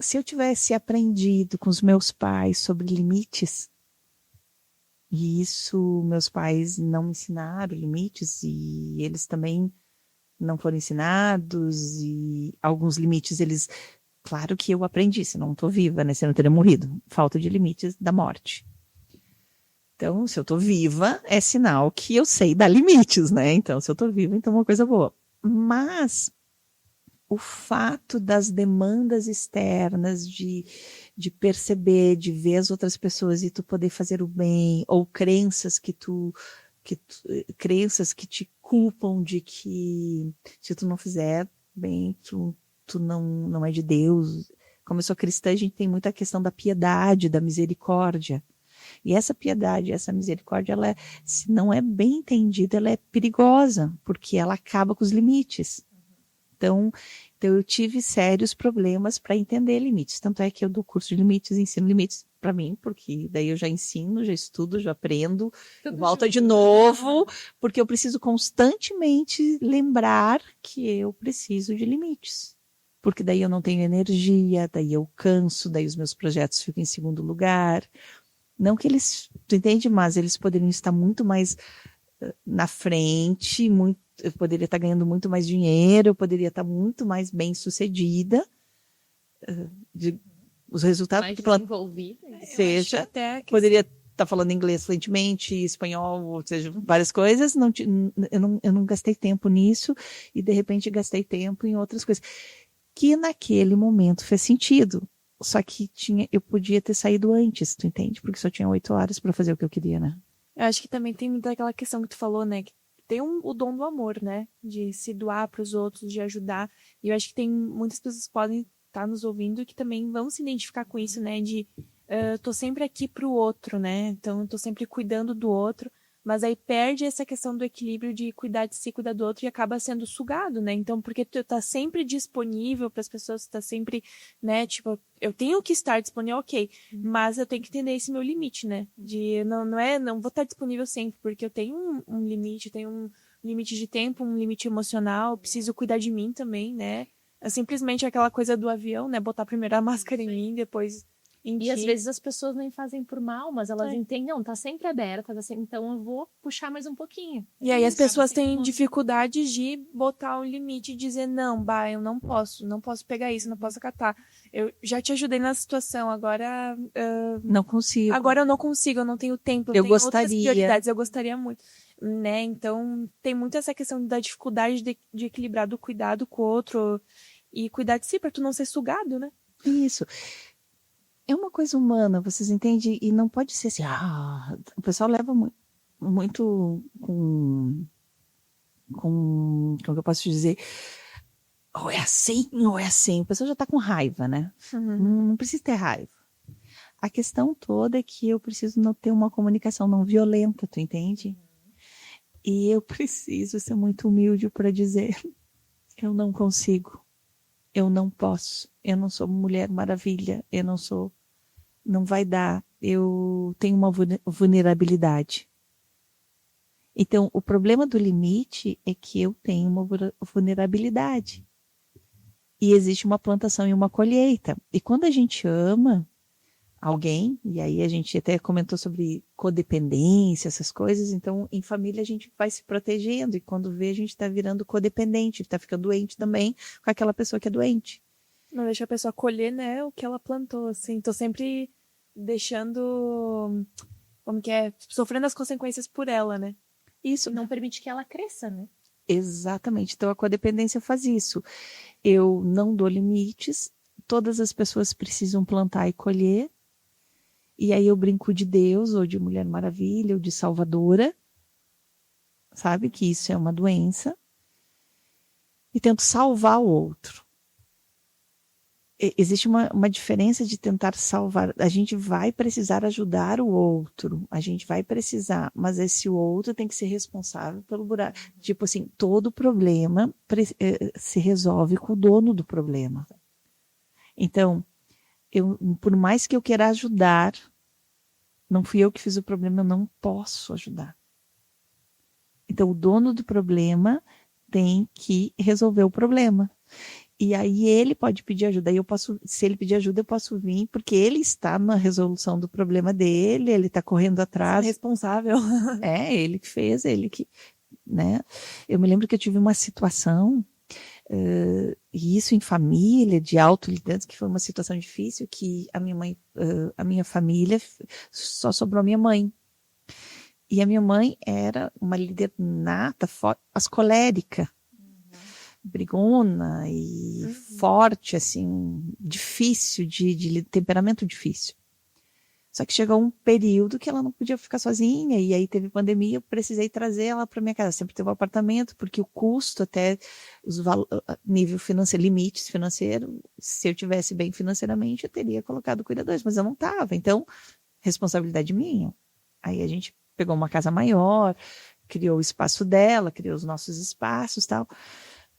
se eu tivesse aprendido com os meus pais sobre limites, e isso meus pais não me ensinaram limites, e eles também não foram ensinados, e alguns limites eles... Claro que eu aprendi, senão não estou viva, né? Senão eu teria morrido. Falta de limites da morte. Então, se eu estou viva, é sinal que eu sei dar limites, né? Então, se eu estou viva, então é uma coisa boa. Mas o fato das demandas externas, de perceber, de ver as outras pessoas e tu poder fazer o bem, ou crenças crenças que te culpam de que se tu não fizer bem, tu não é de Deus. Como eu sou cristã, a gente tem muita questão da piedade, da misericórdia. E essa piedade, essa misericórdia, ela, se não é bem entendida, ela é perigosa, porque ela acaba com os limites. Então eu tive sérios problemas para entender limites. Tanto é que eu dou curso de limites, ensino limites para mim, porque daí eu já ensino, já estudo, já aprendo, volto de novo, porque eu preciso constantemente lembrar que eu preciso de limites. Porque daí eu não tenho energia, daí eu canso, daí os meus projetos ficam em segundo lugar. Não que eles, tu entende, mas eles poderiam estar muito mais na frente, eu poderia estar ganhando muito mais dinheiro, eu poderia estar muito mais bem sucedida, os resultados Mais que desenvolvida. seja, Até que poderia estar falando inglês fluentemente, espanhol, ou seja, várias coisas, eu não gastei tempo nisso, e de repente gastei tempo em outras coisas, que naquele momento fez sentido. Só que eu podia ter saído antes, tu entende? Porque só tinha 8 horas para fazer o que eu queria, né? eu acho que também tem muita aquela questão que tu falou, né? Que tem o dom do amor, né? De se doar para os outros, de ajudar. E eu acho que tem muitas pessoas que podem estar nos ouvindo e que também vão se identificar com isso, né? De tô sempre aqui pro outro, né? Então eu tô sempre cuidando do outro. Mas aí perde essa questão do equilíbrio de cuidar de si, cuidar do outro e acaba sendo sugado, né? Então, porque tu tá sempre disponível para as pessoas, tu tá sempre, né? Tipo, eu tenho que estar disponível, ok, mas eu tenho que entender esse meu limite, né? De não vou estar disponível sempre, porque eu tenho um limite, eu tenho um limite de tempo, um limite emocional, eu preciso cuidar de mim também, né? É simplesmente aquela coisa do avião, né? Botar primeiro a máscara em mim, depois em E às ti. vezes as pessoas nem fazem por mal, mas elas entendem, não, tá sempre aberta, então eu vou puxar mais um pouquinho. E aí as Acaba pessoas sendo têm uma- dificuldade de botar um limite e dizer, não, bah, eu não posso pegar isso, não posso acatar. Eu já te ajudei na situação, agora Não consigo. agora eu não consigo, eu não tenho tempo, eu Eu tenho outras gostaria. prioridades, eu gostaria muito, né? Então tem muito essa questão da dificuldade de equilibrar do cuidado com o outro e cuidar de si para tu não ser sugado, né? Isso. É uma coisa humana, vocês entendem? E não pode ser assim, o pessoal leva muito como que eu posso dizer, ou é assim, ou é assim. O pessoal já está com raiva, né? Não precisa ter raiva. A questão toda é que eu preciso não ter uma comunicação não violenta, tu entende? E eu preciso ser muito humilde para dizer, eu não consigo, eu não posso, eu não sou Mulher Maravilha, eu não sou, não vai dar, eu tenho uma vulnerabilidade. Então, o problema do limite é que eu tenho uma vulnerabilidade. E existe uma plantação e uma colheita. E quando a gente ama alguém, e aí a gente até comentou sobre codependência, essas coisas, então em família a gente vai se protegendo, e quando vê a gente está virando codependente, está ficando doente também com aquela pessoa que é doente. Não deixa a pessoa colher, né, o que ela plantou, assim. Tô sempre deixando, como que é, sofrendo as consequências por ela, né? Isso, Não permite que ela cresça, né? exatamente. Então a codependência faz isso. Eu não dou limites, todas as pessoas precisam plantar e colher, e aí eu brinco de Deus, ou de Mulher Maravilha, ou de Salvadora, sabe que isso é uma doença, e tento salvar o outro. Existe uma diferença de tentar salvar. A gente vai precisar ajudar o outro, a gente vai precisar, mas esse outro tem que ser responsável pelo buraco. Tipo assim, todo problema se resolve com o dono do problema. Então, por mais que eu queira ajudar, não fui eu que fiz o problema, eu não posso ajudar. Então, o dono do problema tem que resolver o problema. E aí ele pode pedir ajuda. Aí se ele pedir ajuda, eu posso vir, porque ele está na resolução do problema dele, ele está correndo atrás. Responsável. É, ele que fez, ele que, né? Eu me lembro que eu tive uma situação, e isso em família, de autoliderança, que foi uma situação difícil, que a minha mãe, a minha família, só sobrou a minha mãe. E a minha mãe era uma líder nata, as colérica, brigona e forte, assim, difícil, de temperamento difícil. Só que chegou um período que ela não podia ficar sozinha, e aí teve pandemia, eu precisei trazer ela para minha casa. Sempre teve um apartamento, porque o custo, até nível financeiro, limites financeiros, se eu tivesse bem financeiramente, eu teria colocado cuidadores, mas eu não estava. Então, responsabilidade minha. Aí a gente pegou uma casa maior, criou o espaço dela, criou os nossos espaços e tal.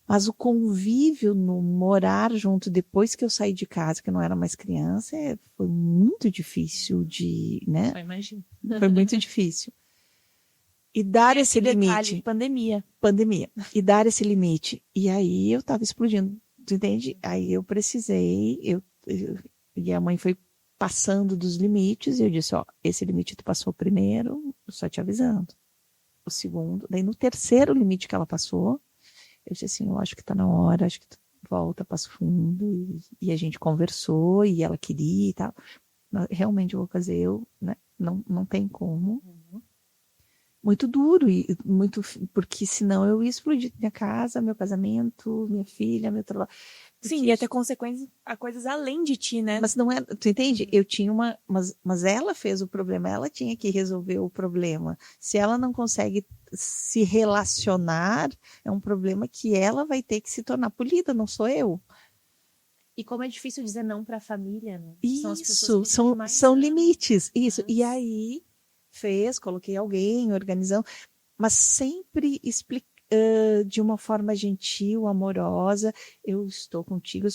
Mas o convívio no morar junto depois que eu saí de casa, que eu não era mais criança, foi muito difícil de, né? Só imagino. Foi muito difícil. E dar esse limite. Pandemia. E dar esse limite. E aí eu tava explodindo, tu entende? Aí eu precisei, e a mãe foi passando dos limites, e eu disse, ó, esse limite tu passou primeiro, só te avisando. O segundo, daí no terceiro limite que ela passou, eu disse assim, eu acho que tá na hora, acho que tu volta, passo fundo, e a gente conversou, e ela queria e tal. Realmente eu vou fazer, né? Não tem como. Muito duro, e muito, porque senão eu ia explodir minha casa, meu casamento, minha filha, meu trabalho. Sim, ia ter consequências a coisas além de ti, né? Mas não é, tu entende? Eu tinha mas ela fez o problema, ela tinha que resolver o problema. Se ela não consegue se relacionar, é um problema que ela vai ter que se tornar polida, não sou eu. E como é difícil dizer não para a família, né? Isso, são limites. Isso. E aí coloquei alguém, organizando, mas sempre de uma forma gentil, amorosa. Eu estou contigo,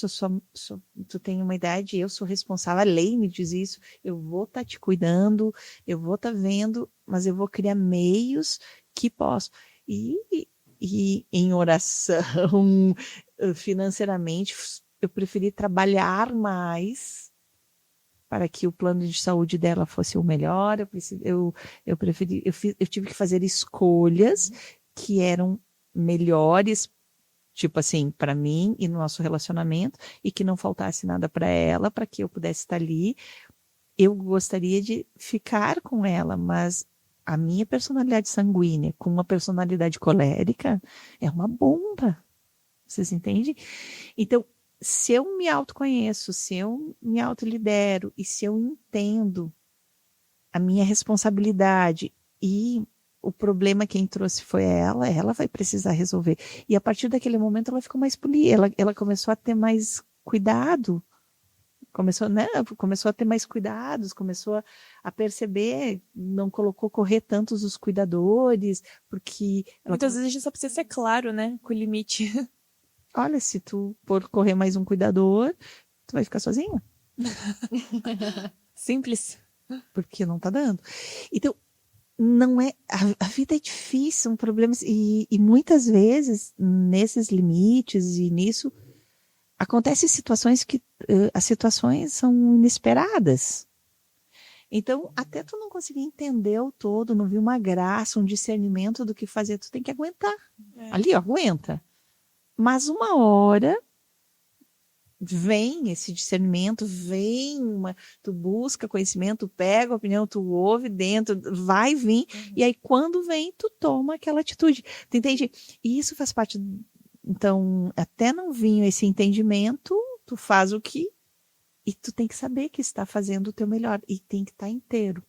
tu tem uma idade, eu sou responsável, a lei me diz isso, eu vou estar te cuidando, eu vou estar vendo, mas eu vou criar meios que posso. E em oração, financeiramente, eu preferi trabalhar mais para que o plano de saúde dela fosse o melhor. Eu tive que fazer escolhas que eram melhores, tipo assim, para mim e no nosso relacionamento, e que não faltasse nada para ela, para que eu pudesse estar ali. Eu gostaria de ficar com ela, mas a minha personalidade sanguínea com uma personalidade colérica é uma bomba. Vocês entendem? Então, se eu me autoconheço, se eu me autolidero e se eu entendo a minha responsabilidade e o problema quem trouxe foi ela vai precisar resolver. E a partir daquele momento ela ficou mais polida, ela começou a ter mais cuidado, começou a ter mais cuidados, começou a perceber, não colocou correr tantos os cuidadores, porque... Muitas vezes a gente só precisa ser claro, né, com o limite. Olha, se tu for correr mais um cuidador, tu vai ficar sozinha. Simples. Porque não tá dando. Então, não é... A vida é difícil, são problemas... E muitas vezes, nesses limites e nisso, acontecem situações que... as situações são inesperadas. Então, até tu não conseguir entender o todo, não vir uma graça, um discernimento do que fazer, tu tem que aguentar. Ali, ó, aguenta. Mas uma hora vem esse discernimento, tu busca conhecimento, tu pega a opinião, tu ouve dentro, vai vir, e aí quando vem, tu toma aquela atitude. Tu entende? E isso faz parte. Então, até não vir esse entendimento, tu faz o que, e tu tem que saber que está fazendo o teu melhor, e tem que estar inteiro.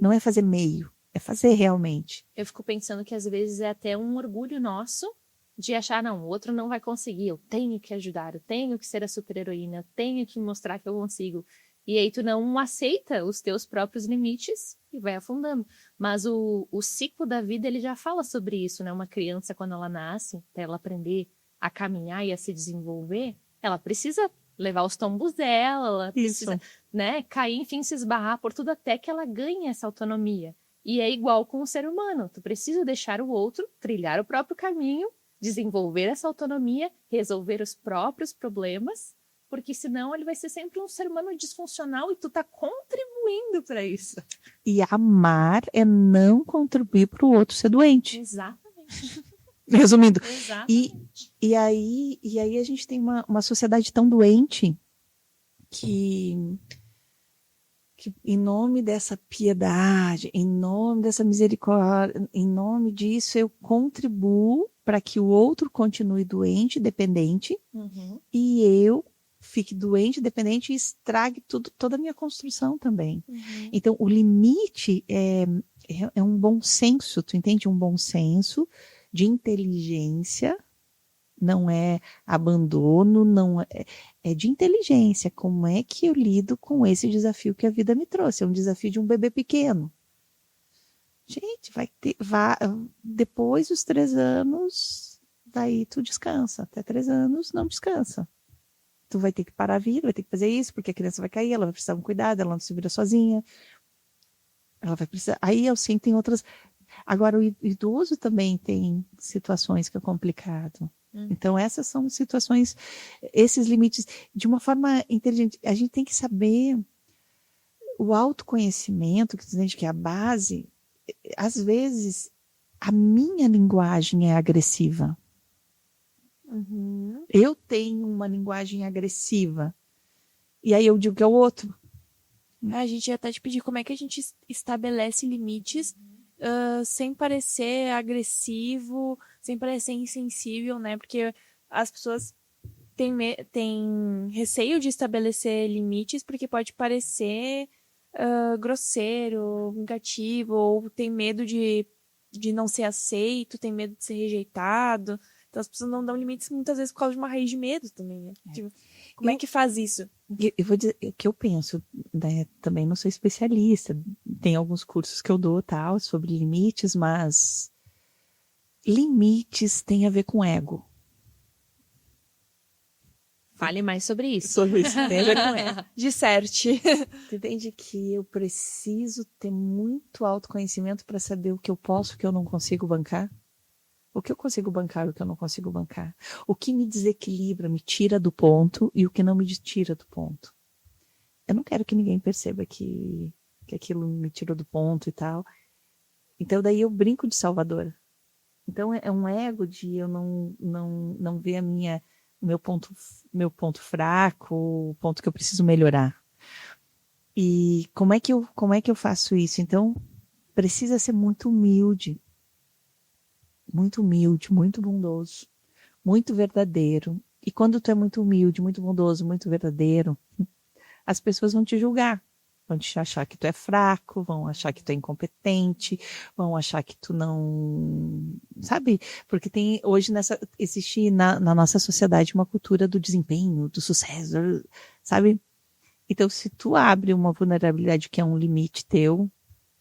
Não é fazer meio, é fazer realmente. Eu fico pensando que às vezes é até um orgulho nosso de achar, não, o outro não vai conseguir, eu tenho que ajudar, eu tenho que ser a super-heroína, eu tenho que mostrar que eu consigo. E aí tu não aceita os teus próprios limites e vai afundando. Mas o ciclo da vida, ele já fala sobre isso, né? Uma criança, quando ela nasce, para ela aprender a caminhar e a se desenvolver, ela precisa levar os tombos dela, ela precisa, né, cair, enfim, se esbarrar por tudo até que ela ganhe essa autonomia. E é igual com o ser humano, tu precisa deixar o outro trilhar o próprio caminho, desenvolver essa autonomia, resolver os próprios problemas, porque senão ele vai ser sempre um ser humano disfuncional e tu tá contribuindo para isso. E amar é não contribuir para o outro ser doente. Exatamente. Resumindo. Exatamente. E aí a gente tem uma sociedade tão doente que em nome dessa piedade, em nome dessa misericórdia, em nome disso eu contribuo para que o outro continue doente, dependente, e eu fique doente, dependente e estrague toda a minha construção também. Então, o limite é um bom senso, tu entende? Um bom senso de inteligência, não é abandono, não é de inteligência. Como é que eu lido com esse desafio que a vida me trouxe? É um desafio de um bebê pequeno. Gente, depois dos 3 anos, daí tu descansa. Até 3 anos, não descansa. Tu vai ter que parar a vida, vai ter que fazer isso, porque a criança vai cair, ela vai precisar de um cuidado, ela não se vira sozinha. Ela vai precisar. Aí eu sim tem outras. Agora, o idoso também tem situações que é complicado. Então, essas são situações, esses limites, de uma forma inteligente. A gente tem que saber o autoconhecimento, que é a base. Às vezes, a minha linguagem é agressiva. Eu tenho uma linguagem agressiva. E aí eu digo que é o outro. A gente ia até te pedir como é que a gente estabelece limites sem parecer agressivo, sem parecer insensível, né? Porque as pessoas têm receio de estabelecer limites porque pode parecer grosseiro, negativo, ou tem medo de não ser aceito, tem medo de ser rejeitado. Então as pessoas não dão limites muitas vezes por causa de uma raiz de medo também, né? Tipo, como é que faz isso? Eu vou dizer o que eu penso, né? Também não sou especialista, tem alguns cursos que eu dou tal sobre limites, mas limites tem a ver com ego. Fale mais sobre isso. Sobre isso, tem a ver com ego. Disserte. Você entende que eu preciso ter muito autoconhecimento para saber o que eu posso, o que eu não consigo bancar? O que eu consigo bancar, o que eu não consigo bancar? O que me desequilibra, me tira do ponto e o que não me tira do ponto? Eu não quero que ninguém perceba que aquilo me tirou do ponto e tal. Então daí eu brinco de salvadora. Então é um ego de eu não ver o meu ponto fraco, o ponto que eu preciso melhorar. E como é que eu faço isso? Então precisa ser muito humilde, muito bondoso, muito verdadeiro. E quando tu é muito humilde, muito bondoso, muito verdadeiro, as pessoas vão te julgar. Vão te achar que tu é fraco, vão achar que tu é incompetente, vão achar que tu não... Sabe? Porque hoje existe na nossa sociedade uma cultura do desempenho, do sucesso, sabe? Então, se tu abre uma vulnerabilidade que é um limite teu,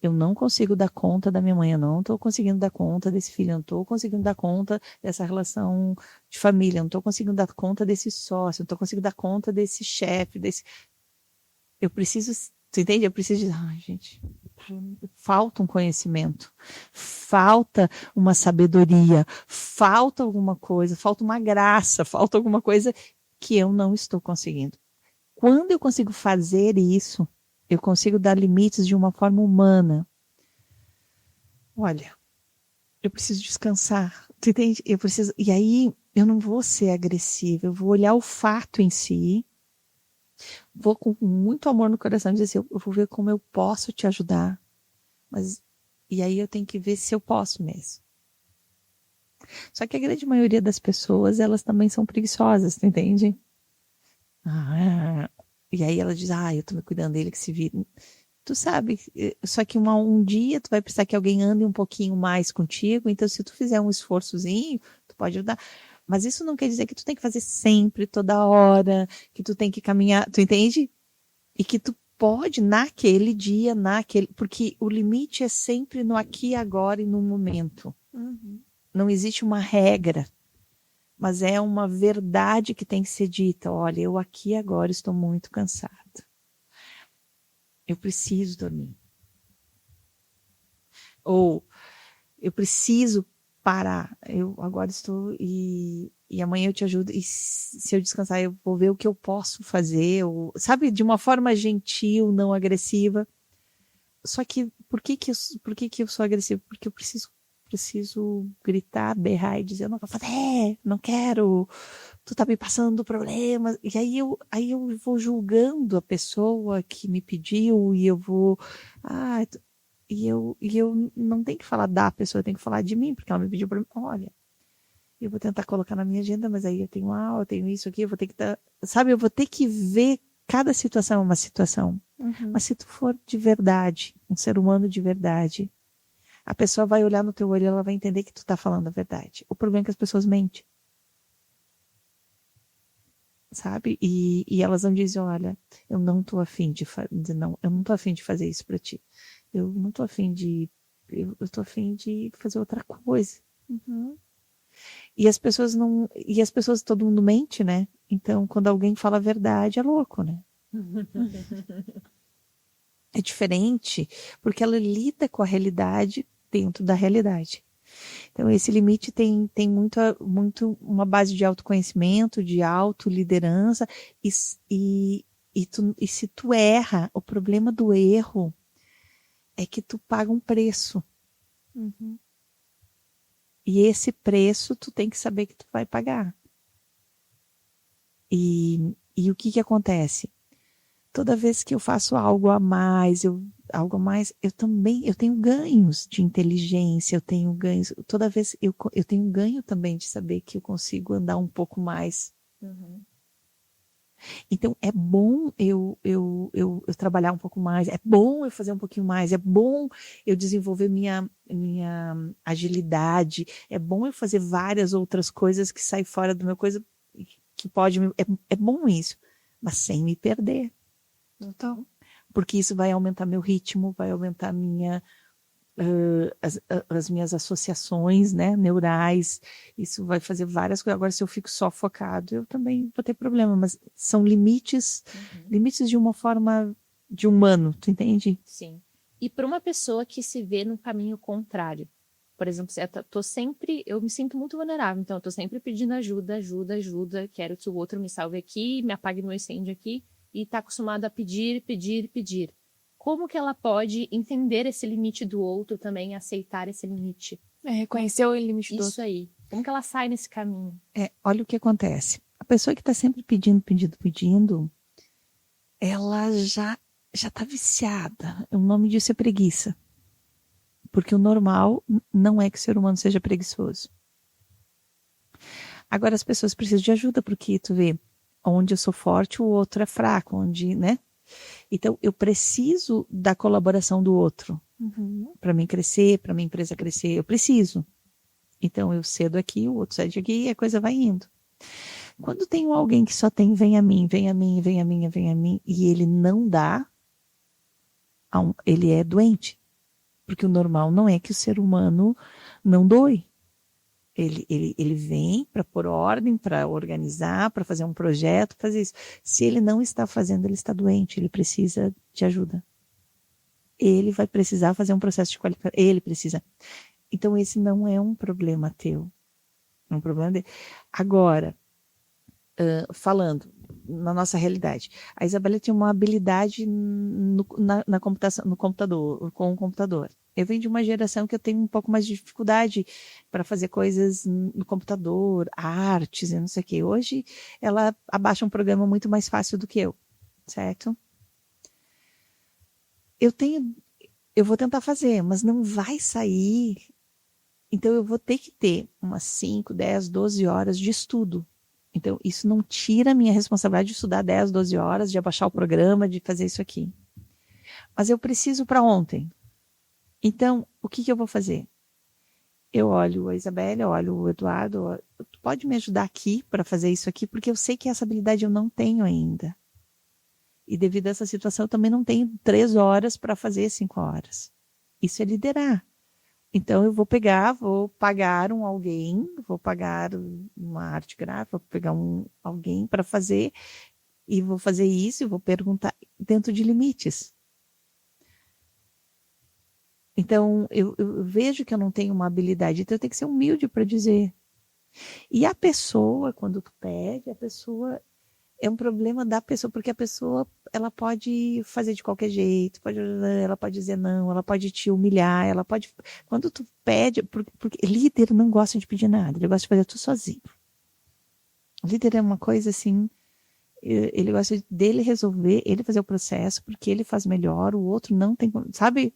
eu não consigo dar conta da minha mãe, eu não estou conseguindo dar conta desse filho, eu não estou conseguindo dar conta dessa relação de família, eu não estou conseguindo dar conta desse sócio, eu não estou conseguindo dar conta desse chefe, eu preciso, tu entende? Eu preciso de, gente, falta um conhecimento, falta uma sabedoria, falta alguma coisa, falta uma graça, falta alguma coisa que eu não estou conseguindo. Quando eu consigo fazer isso, eu consigo dar limites de uma forma humana. Olha, eu preciso descansar, tu entende? E aí eu não vou ser agressiva, eu vou olhar o fato em si, vou com muito amor no coração dizer assim, eu vou ver como eu posso te ajudar, e aí eu tenho que ver se eu posso mesmo. Só que a grande maioria das pessoas, elas também são preguiçosas, tu entende? E aí ela diz, eu tô me cuidando dele que se vira. Tu sabe, só que um dia tu vai precisar que alguém ande um pouquinho mais contigo, então se tu fizer um esforçozinho, tu pode ajudar. Mas isso não quer dizer que tu tem que fazer sempre, toda hora, que tu tem que caminhar, tu entende? E que tu pode naquele dia, porque o limite é sempre no aqui, agora e no momento. Não existe uma regra, mas é uma verdade que tem que ser dita. Olha, eu aqui agora estou muito cansada. Eu preciso dormir. Ou eu preciso parar. Eu agora estou e amanhã eu te ajudo. E se eu descansar, eu vou ver o que eu posso fazer. Sabe, de uma forma gentil, não agressiva. Só que por que eu sou agressiva? Porque eu preciso gritar, berrar e dizer, não quero, tu tá me passando problema. E aí eu vou julgando a pessoa que me pediu e eu vou, e eu não tenho que falar da pessoa, eu tenho que falar de mim, porque ela me pediu para mim. Olha, Eu vou tentar colocar na minha agenda, mas aí eu tenho aula, eu tenho isso aqui, eu vou ter que sabe, eu vou ter que ver cada situação é uma situação. Mas se tu for de verdade, um ser humano de verdade, a pessoa vai olhar no teu olho e ela vai entender que tu tá falando a verdade. O problema é que as pessoas mentem. Sabe? E elas não dizem, olha, eu não tô afim eu não tô afim de fazer isso pra ti. Eu não tô afim eu tô afim de fazer outra coisa. E as pessoas todo mundo mente, né? Então, quando alguém fala a verdade, é louco, né? É diferente, porque ela lida com a realidade dentro da realidade. Então, esse limite tem muito uma base de autoconhecimento, de autoliderança, e se tu erra, o problema do erro é que tu paga um preço. E esse preço tu tem que saber que tu vai pagar. E o que acontece? Toda vez que eu faço algo a mais, eu tenho ganhos de inteligência, eu tenho ganhos, toda vez eu tenho ganho também de saber que eu consigo andar um pouco mais. Então, é bom eu trabalhar um pouco mais, é bom eu fazer um pouquinho mais, é bom eu desenvolver minha agilidade, é bom eu fazer várias outras coisas que saem fora do meu coisa, que pode, é bom isso, mas sem me perder. Então, porque isso vai aumentar meu ritmo, vai aumentar as minhas associações, né, neurais, isso vai fazer várias coisas. Agora, se eu fico só focado, eu também vou ter problema, mas são limites de uma forma de humano, tu entende? Sim. E para uma pessoa que se vê no caminho contrário, por exemplo, eu me sinto muito vulnerável, então eu tô sempre pedindo ajuda, quero que o outro me salve aqui, me apague meu incêndio aqui, e tá acostumada a pedir. Como que ela pode entender esse limite do outro também, aceitar esse limite? Reconhecer o limite do outro. Isso aí. Como que ela sai nesse caminho? Olha o que acontece. A pessoa que está sempre pedindo, ela já está viciada. O nome disso é preguiça. Porque o normal não é que o ser humano seja preguiçoso. Agora as pessoas precisam de ajuda, porque tu vê, onde eu sou forte, o outro é fraco, né? Então, eu preciso da colaboração do outro. Para mim crescer, para minha empresa crescer, eu preciso. Então, eu cedo aqui, o outro cede aqui e a coisa vai indo. Quando tem alguém que só tem vem a mim, e ele não dá, ele é doente. Porque o normal não é que o ser humano não doe. Ele vem para pôr ordem, para organizar, para fazer um projeto, fazer isso. Se ele não está fazendo, ele está doente, ele precisa de ajuda. Ele vai precisar fazer um processo de qualificação, ele precisa. Então, esse não é um problema teu, é um problema dele. Agora, falando na nossa realidade, a Isabela tinha uma habilidade na computação, com o computador. Eu venho de uma geração que eu tenho um pouco mais de dificuldade para fazer coisas no computador, artes e não sei o quê. Hoje, ela abaixa um programa muito mais fácil do que eu, certo? Eu vou tentar fazer, mas não vai sair. Então, eu vou ter que ter umas 5, 10, 12 horas de estudo. Então, isso não tira a minha responsabilidade de estudar 10, 12 horas, de abaixar o programa, de fazer isso aqui. Mas eu preciso para ontem. Então, o que eu vou fazer? Eu olho a Isabela, eu olho o Eduardo, tu pode me ajudar aqui para fazer isso aqui? Porque eu sei que essa habilidade eu não tenho ainda. E devido a essa situação, eu também não tenho 3 horas para fazer 5 horas. Isso é liderar. Então, eu vou pagar alguém, vou pagar uma arte gráfica, vou pegar alguém para fazer, e vou fazer isso, e vou perguntar dentro de limites. Então, eu vejo que eu não tenho uma habilidade, então eu tenho que ser humilde para dizer. E a pessoa, quando tu pede, é um problema da pessoa, porque a pessoa, ela pode fazer de qualquer jeito, ela pode dizer não, ela pode te humilhar, quando tu pede, porque líder não gosta de pedir nada, ele gosta de fazer tudo sozinho. O líder é uma coisa assim, ele gosta dele resolver, ele fazer o processo, porque ele faz melhor, o outro não tem, sabe?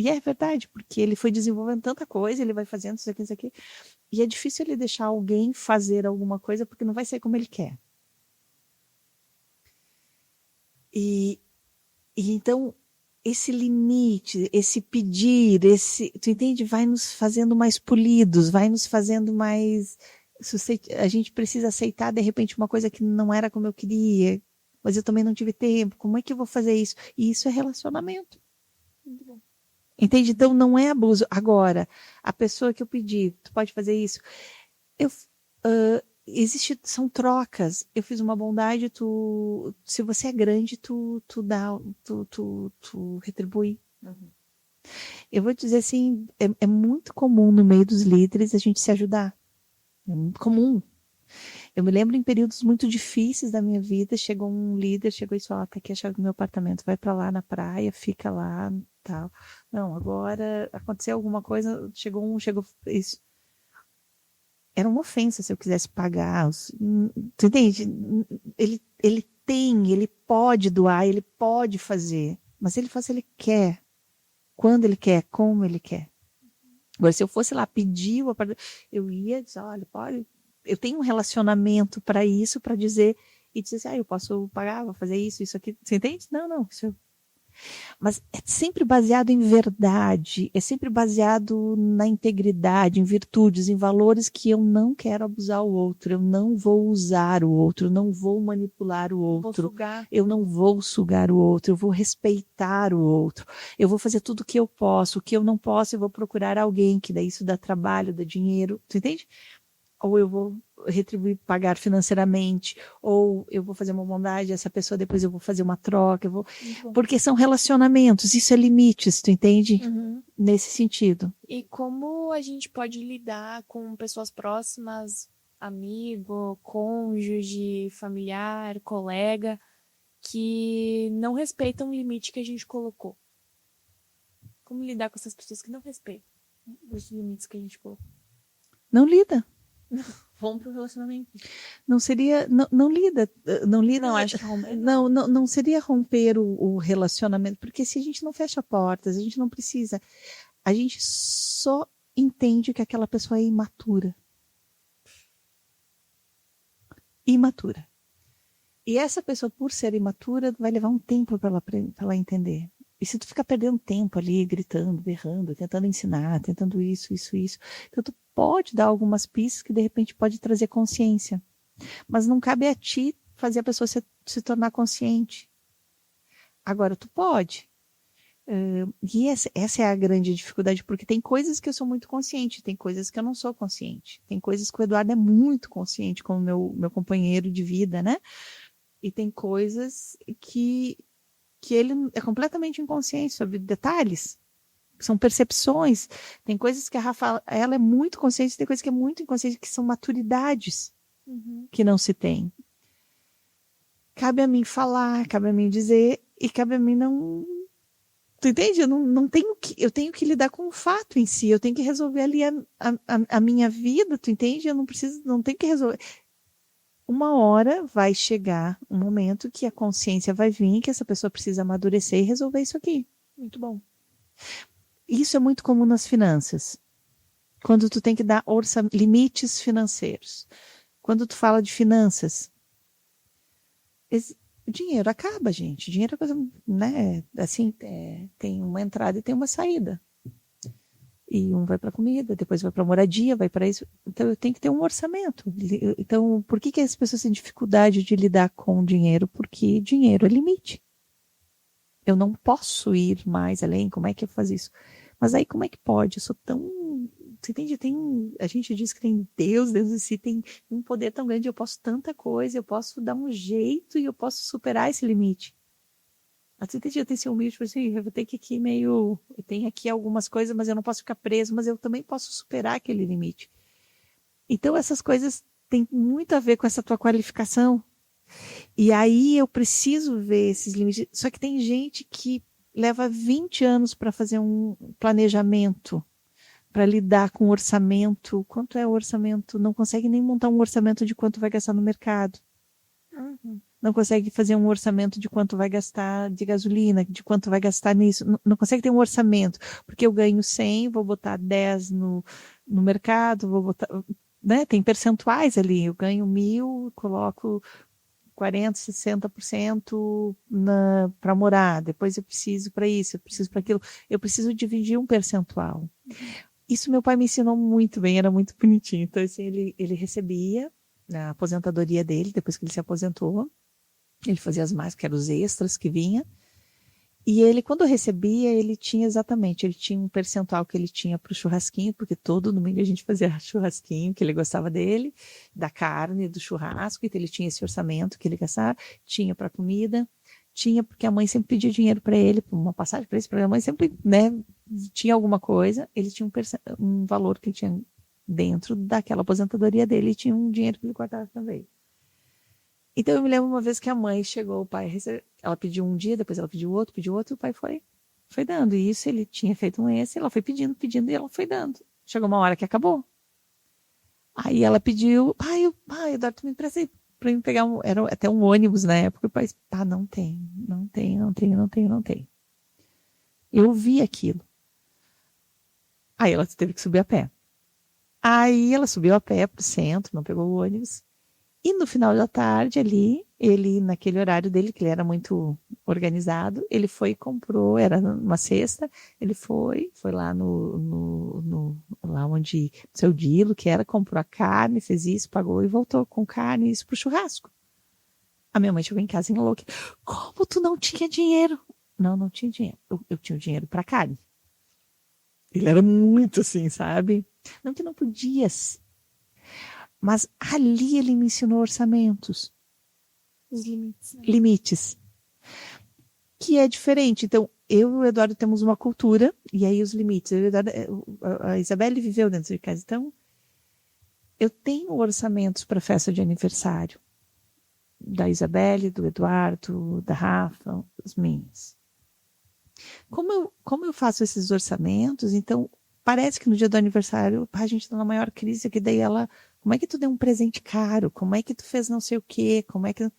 E é verdade, porque ele foi desenvolvendo tanta coisa, ele vai fazendo isso aqui. E é difícil ele deixar alguém fazer alguma coisa porque não vai ser como ele quer. E então, esse limite, esse pedir, tu entende? Vai nos fazendo mais polidos, vai nos fazendo mais... A gente precisa aceitar, de repente, uma coisa que não era como eu queria, mas eu também não tive tempo. Como é que eu vou fazer isso? E isso é relacionamento. Muito bom. Entende? Então, não é abuso. Agora, a pessoa que eu pedi, tu pode fazer isso? São trocas. Eu fiz uma bondade, se você é grande, tu retribui. Uhum. Eu vou dizer assim, é muito comum no meio dos líderes a gente se ajudar. É muito comum. Eu me lembro em períodos muito difíceis da minha vida, chegou um líder, chegou e falou, tá aqui a chave do meu apartamento, vai para lá na praia, fica lá, tal. Não, agora aconteceu alguma coisa, chegou isso. Era uma ofensa se eu quisesse pagar. Tu entende? Ele pode doar, ele pode fazer, mas ele faz se ele quer, quando ele quer, como ele quer. Agora, se eu fosse lá pedir o apartamento, eu ia dizer, olha, pode. Eu tenho um relacionamento para isso, para dizer, e dizer assim, eu posso pagar, vou fazer isso, isso aqui. Você entende? Não. Mas é sempre baseado em verdade, é sempre baseado na integridade, em virtudes, em valores que eu não quero abusar o outro, eu não vou usar o outro, eu não vou manipular o outro, eu não vou sugar o outro, eu vou respeitar o outro, eu vou fazer tudo o que eu posso, o que eu não posso eu vou procurar alguém, que daí isso dá trabalho, dá dinheiro, você entende? Ou eu vou retribuir, pagar financeiramente, ou eu vou fazer uma bondade, essa pessoa depois eu vou fazer uma troca, porque são relacionamentos, isso é limites, tu entende? Uhum. Nesse sentido. E como a gente pode lidar com pessoas próximas, amigo, cônjuge, familiar, colega, que não respeitam o limite que a gente colocou? Como lidar com essas pessoas que não respeitam os limites que a gente colocou? Não lida. Rompe o relacionamento. Não seria, não lida. Não, acho que romper. Não seria romper o relacionamento, porque se a gente não fecha portas, a gente não precisa. A gente só entende que aquela pessoa é imatura. Imatura. E essa pessoa, por ser imatura, vai levar um tempo para ela entender. E se tu ficar perdendo tempo ali, gritando, berrando, tentando ensinar, tentando isso, então tu pode dar algumas pistas que de repente pode trazer consciência. Mas não cabe a ti fazer a pessoa se tornar consciente. Agora tu pode. E essa é a grande dificuldade, porque tem coisas que eu sou muito consciente, tem coisas que eu não sou consciente. Tem coisas que o Eduardo é muito consciente como meu companheiro de vida, né? E tem coisas que ele é completamente inconsciente sobre detalhes. São percepções. Tem coisas que a Rafa, ela é muito consciente, tem coisas que é muito inconsciente, que são maturidades que não se tem. Cabe a mim falar, cabe a mim dizer, e cabe a mim não... Tu entende? Eu tenho que lidar com o fato em si, eu tenho que resolver ali a minha vida, tu entende? Eu não tenho que resolver. Uma hora vai chegar um momento que a consciência vai vir, que essa pessoa precisa amadurecer e resolver isso aqui. Muito bom. Isso é muito comum nas finanças. Quando tu tem que dar limites financeiros. Quando tu fala de finanças, o dinheiro acaba, gente. O dinheiro é coisa, né? Assim, tem uma entrada e tem uma saída. E um vai para comida, depois vai para moradia, vai para isso. Então eu tenho que ter um orçamento. Então, por que as pessoas têm dificuldade de lidar com o dinheiro? Porque dinheiro é limite. Eu não posso ir mais além. Como é que eu faço isso? Mas aí como é que pode? Eu sou tão... Você entende? A gente diz que tem Deus em si, tem um poder tão grande, eu posso tanta coisa, eu posso dar um jeito e eu posso superar esse limite. Você entende? Eu tenho esse humilde, assim, eu vou ter que aqui meio... Eu tenho aqui algumas coisas, mas eu não posso ficar preso, mas eu também posso superar aquele limite. Então essas coisas têm muito a ver com essa tua qualificação. E aí eu preciso ver esses limites. Só que tem gente que leva 20 anos para fazer um planejamento, para lidar com o orçamento. Quanto é o orçamento? Não consegue nem montar um orçamento de quanto vai gastar no mercado. não consegue fazer um orçamento de quanto vai gastar de gasolina, de quanto vai gastar nisso, não consegue ter um orçamento, porque eu ganho 100, vou botar 10 no mercado, vou botar, né? Tem percentuais ali, eu ganho 1.000, coloco 40%, 60% para morar, depois eu preciso para isso, eu preciso para aquilo, eu preciso dividir um percentual. Isso meu pai me ensinou muito bem, era muito bonitinho. Então, assim, ele recebia a aposentadoria dele, depois que ele se aposentou, ele fazia as mais, que eram os extras que vinha, e ele, quando recebia, ele tinha um percentual que ele tinha para o churrasquinho, porque todo domingo a gente fazia churrasquinho, que ele gostava dele, da carne, do churrasco, então ele tinha esse orçamento que ele gastava, tinha para comida, tinha porque a mãe sempre pedia dinheiro para ele, uma passagem para isso, para a mãe sempre, né, tinha alguma coisa, ele tinha um valor que ele tinha dentro daquela aposentadoria dele, e tinha um dinheiro que ele guardava também. Então eu me lembro uma vez que a mãe chegou, o pai ela pediu um dia, depois ela pediu outro, e o pai foi dando. E isso ele tinha feito ela foi pedindo, e ela foi dando. Chegou uma hora que acabou. Aí ela pediu, Eduardo, tu me empresta aí pra mim pegar era até um ônibus na época, o pai, não tem. Eu vi aquilo. Aí ela teve que subir a pé. Aí ela subiu a pé pro centro, não pegou o ônibus. E no final da tarde ali, ele, naquele horário dele, que ele era muito organizado, ele foi e comprou, era uma sexta, ele foi lá lá onde, no seu Dilo, que era, comprou a carne, fez isso, pagou e voltou com carne, isso pro churrasco. A minha mãe chegou em casa enlouquecida. Como tu não tinha dinheiro? Não tinha dinheiro. Eu tinha o dinheiro para carne. Ele era muito assim, sabe? Não que não podia. Mas ali ele me ensinou orçamentos. Os limites. Né? Limites. Que é diferente. Então, eu e o Eduardo temos uma cultura, e aí os limites. A Isabelle viveu dentro de casa. Então, eu tenho orçamentos para festa de aniversário. Da Isabelle, do Eduardo, da Rafa, os minhas. Como eu faço esses orçamentos, então, parece que no dia do aniversário, a gente está na maior crise, que daí ela... Como é que tu deu um presente caro? Como é que tu fez não sei o quê? Como é que...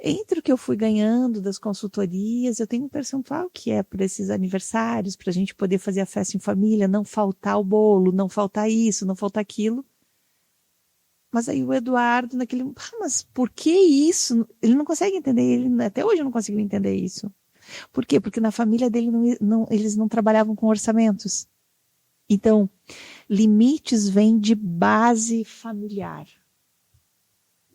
Entre o que eu fui ganhando das consultorias, eu tenho um percentual que é para esses aniversários, para a gente poder fazer a festa em família, não faltar o bolo, não faltar isso, não faltar aquilo. Mas aí o Eduardo, mas por que isso? Ele não consegue entender, até hoje eu não consigo entender isso. Por quê? Porque na família dele eles não trabalhavam com orçamentos. Então, limites vêm de base familiar.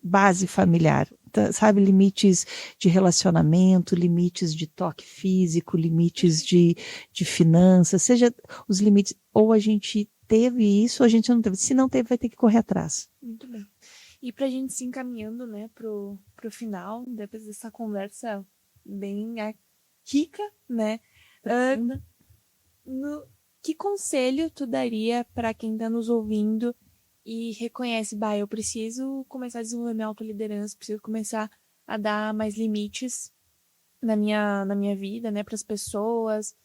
Base familiar. Sabe, limites de relacionamento, limites de toque físico, limites de finanças, seja os limites, ou a gente teve isso, ou a gente não teve. Se não teve, vai ter que correr atrás. Muito bem. E pra gente se encaminhando, né, pro final, depois dessa conversa bem rica, né? Que conselho tu daria para quem tá nos ouvindo e reconhece, eu preciso começar a desenvolver minha autoliderança, preciso começar a dar mais limites na minha vida, né, para as pessoas.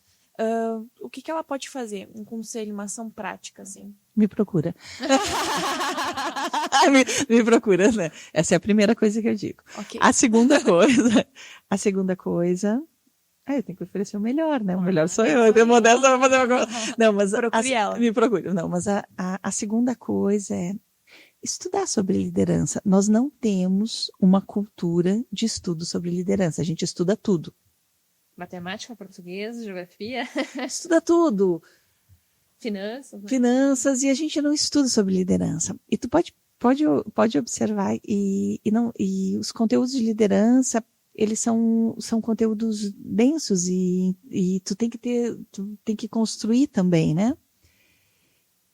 O que ela pode fazer? Um conselho, uma ação prática, assim. Me procura. me procura, né? Essa é a primeira coisa que eu digo. Okay. A segunda coisa, eu tenho que oferecer o melhor, né? O melhor sou eu tenho modéstia para fazer uma coisa. Não, mas me procura. Não, mas a segunda coisa é estudar sobre liderança. Nós não temos uma cultura de estudo sobre liderança. A gente estuda tudo. Matemática, português, geografia. Estuda tudo. Finanças. Né? Finanças, e a gente não estuda sobre liderança. E tu pode observar, e os conteúdos de liderança, eles são conteúdos densos, e tu tem que construir também, né?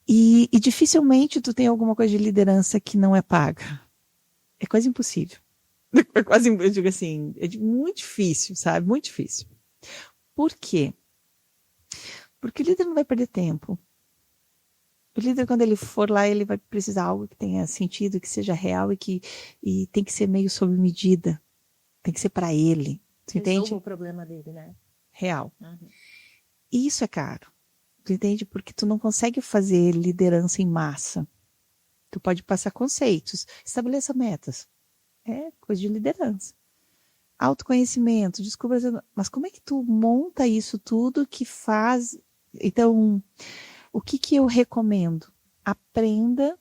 E dificilmente tu tem alguma coisa de liderança que não é paga. É quase impossível. Eu digo assim, é muito difícil, sabe? Muito difícil. Por quê? Porque o líder não vai perder tempo. O líder, quando ele for lá, ele vai precisar de algo que tenha sentido, que seja real e tem que ser meio sob medida. Tem que ser para ele. Tu entende? Resolva o problema dele, né? Real. Uhum. E isso é caro. Tu entende? Porque tu não consegue fazer liderança em massa. Tu pode passar conceitos. Estabeleça metas. É coisa de liderança. Autoconhecimento, descubra. Mas como é que tu monta isso tudo que faz... Então, o que eu recomendo? Aprenda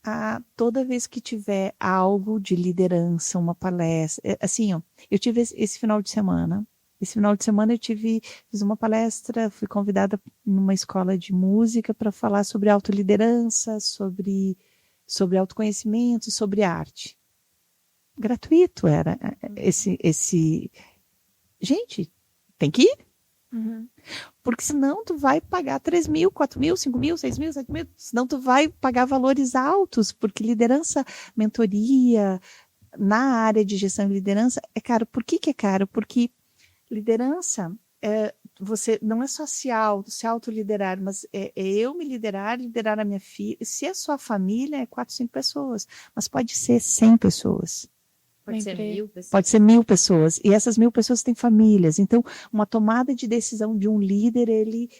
a, toda vez que tiver algo de liderança, uma palestra... Assim, ó, eu tive esse final de semana... Esse final de semana fiz uma palestra, fui convidada numa escola de música para falar sobre autoliderança, sobre autoconhecimento, sobre arte. Gratuito era esse... Gente, tem que ir. Uhum. Porque senão tu vai pagar 3 mil, 4 mil, 5 mil, 6 mil, 7 mil. Senão tu vai pagar valores altos, porque liderança, mentoria, na área de gestão e liderança é caro. Por que é caro? Porque liderança, você não é só se autoliderar, mas é eu me liderar a minha filha. Se a sua família é 4, 5 pessoas, mas pode ser 100 pessoas. Pode ser 1.000 pessoas. Pode ser 1.000 pessoas. E essas 1.000 pessoas têm famílias. Então, uma tomada de decisão de um líder, ele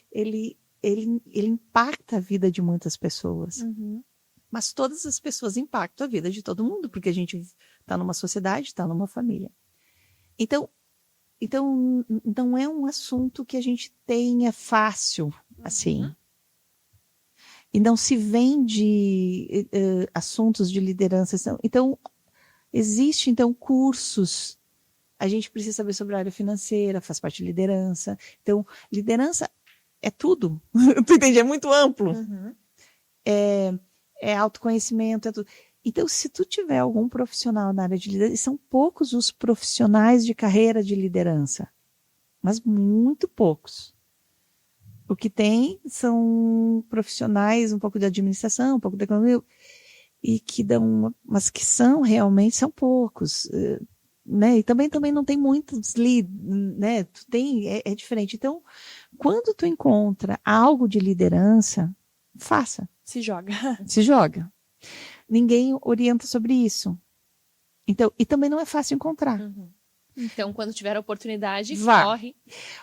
impacta a vida de muitas pessoas. Uhum. Mas todas as pessoas impactam a vida de todo mundo, porque a gente está numa sociedade, está numa família. Então, não é um assunto que a gente tenha fácil, assim. Uhum. E não se vende assuntos de liderança. Então, existem, cursos. A gente precisa saber sobre a área financeira, faz parte de liderança. Então, liderança é tudo. Tu entende? É muito amplo. Uhum. É autoconhecimento, é tudo. Então, se tu tiver algum profissional na área de liderança, são poucos os profissionais de carreira de liderança, mas muito poucos. O que tem são profissionais um pouco de administração, um pouco de economia, e que dão, mas que realmente são poucos, né? E também não tem muitos né? Tu tem, é diferente. Então, quando tu encontra algo de liderança, faça. Se joga. Se joga. Ninguém orienta sobre isso. Então, e também não é fácil encontrar. Uhum. Então, quando tiver a oportunidade, Vá. corre.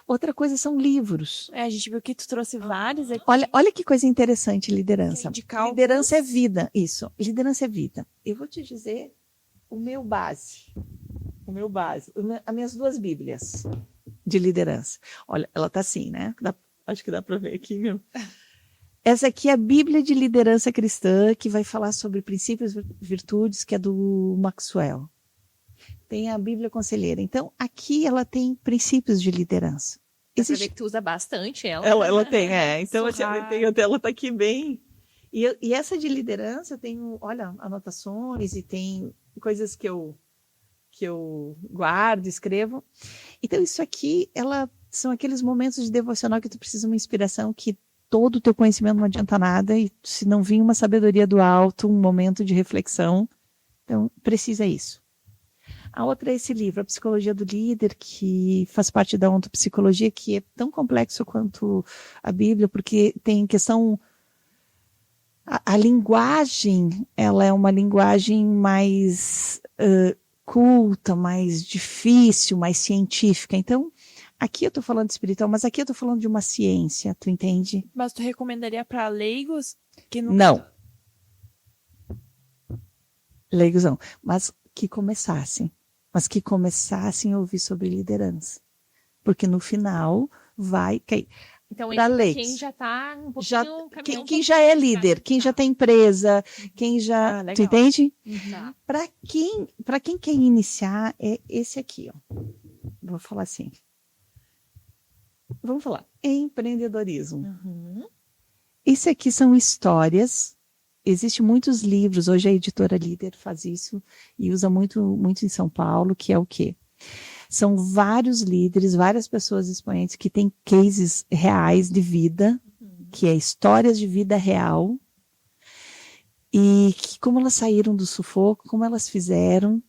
Outra coisa são livros. A gente viu que tu trouxe vários aqui. Olha que coisa interessante, liderança. De cálculos. Liderança é vida, isso. Liderança é vida. Eu vou te dizer o meu base. As minhas 2 bíblias de liderança. Olha, ela tá assim, né? Acho que dá para ver aqui, meu. Essa aqui é a Bíblia de Liderança Cristã, que vai falar sobre princípios e virtudes, que é do Maxwell. Tem a Bíblia Conselheira. Então, aqui ela tem princípios de liderança. Dá pra ver que tu usa bastante ela. Ela tem, Então, ela tá aqui bem... E essa de liderança, eu tenho, olha, anotações e tem coisas que eu guardo, escrevo. Então, isso aqui, são aqueles momentos de devocional que tu precisa de uma inspiração, que todo o teu conhecimento não adianta nada, e se não vir uma sabedoria do alto, um momento de reflexão, então precisa isso. A outra é esse livro, A Psicologia do Líder, que faz parte da ontopsicologia, que é tão complexo quanto a Bíblia, porque tem questão... A linguagem, ela é uma linguagem mais culta, mais difícil, mais científica. Então, aqui eu estou falando de espiritual, mas aqui eu estou falando de uma ciência, tu entende? Mas tu recomendaria para leigos? Que Não. Leigos não. Mas que começassem a ouvir sobre liderança. Porque no final vai cair. Então, quem já está um pouquinho... Quem já é líder, quem já tem empresa, quem já... tu entende? Uhum. Para quem quer iniciar, é esse aqui, ó. Vou falar assim. Vamos falar. Empreendedorismo. Uhum. Esse aqui são histórias. Existem muitos livros. Hoje a editora Líder faz isso e usa muito, muito em São Paulo, que é o quê? São vários líderes, várias pessoas expoentes que têm cases reais de vida, que é histórias de vida real, e que, como elas saíram do sufoco, como elas fizeram,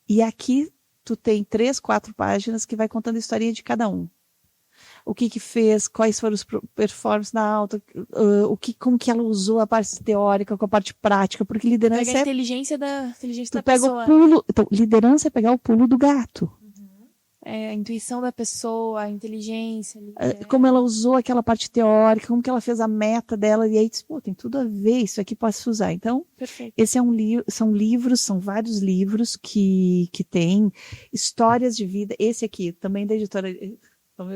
E aqui tu tem 3, 4 páginas que vai contando a historinha de cada um. O que fez, quais foram os performances na alta, como que ela usou a parte teórica com a parte prática, porque liderança pega a inteligência da pega pessoa. o pulo. Então, liderança é pegar o pulo do gato. a intuição da pessoa, a inteligência. Ali, Como ela usou aquela parte teórica, como que ela fez a meta dela, e aí disse, pô, tem tudo a ver, isso aqui posso usar. Então, Perfeito. esse são vários livros que tem histórias de vida. Esse aqui, também da editora,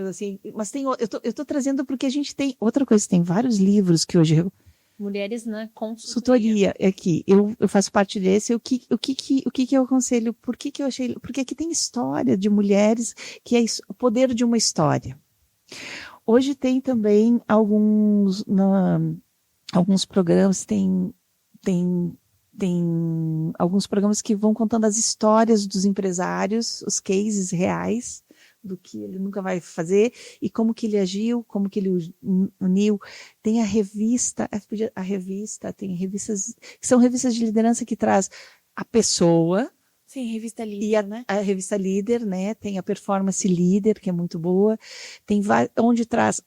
assim, mas eu tô trazendo porque a gente tem, outra coisa, tem vários livros que hoje Mulheres na consultoria aqui. Eu faço parte desse. O que eu aconselho? Porque aqui tem história de mulheres, que é o poder de uma história. Hoje tem também alguns programas, tem alguns programas que vão contando as histórias dos empresários, os cases reais do que ele nunca vai fazer e como que ele agiu, como que ele uniu. Tem a revista, tem revistas que são revistas de liderança que traz a pessoa. Sim, revista Líder, e né? A revista Líder, né? Tem a Performance Líder, que é muito boa. Tem onde traz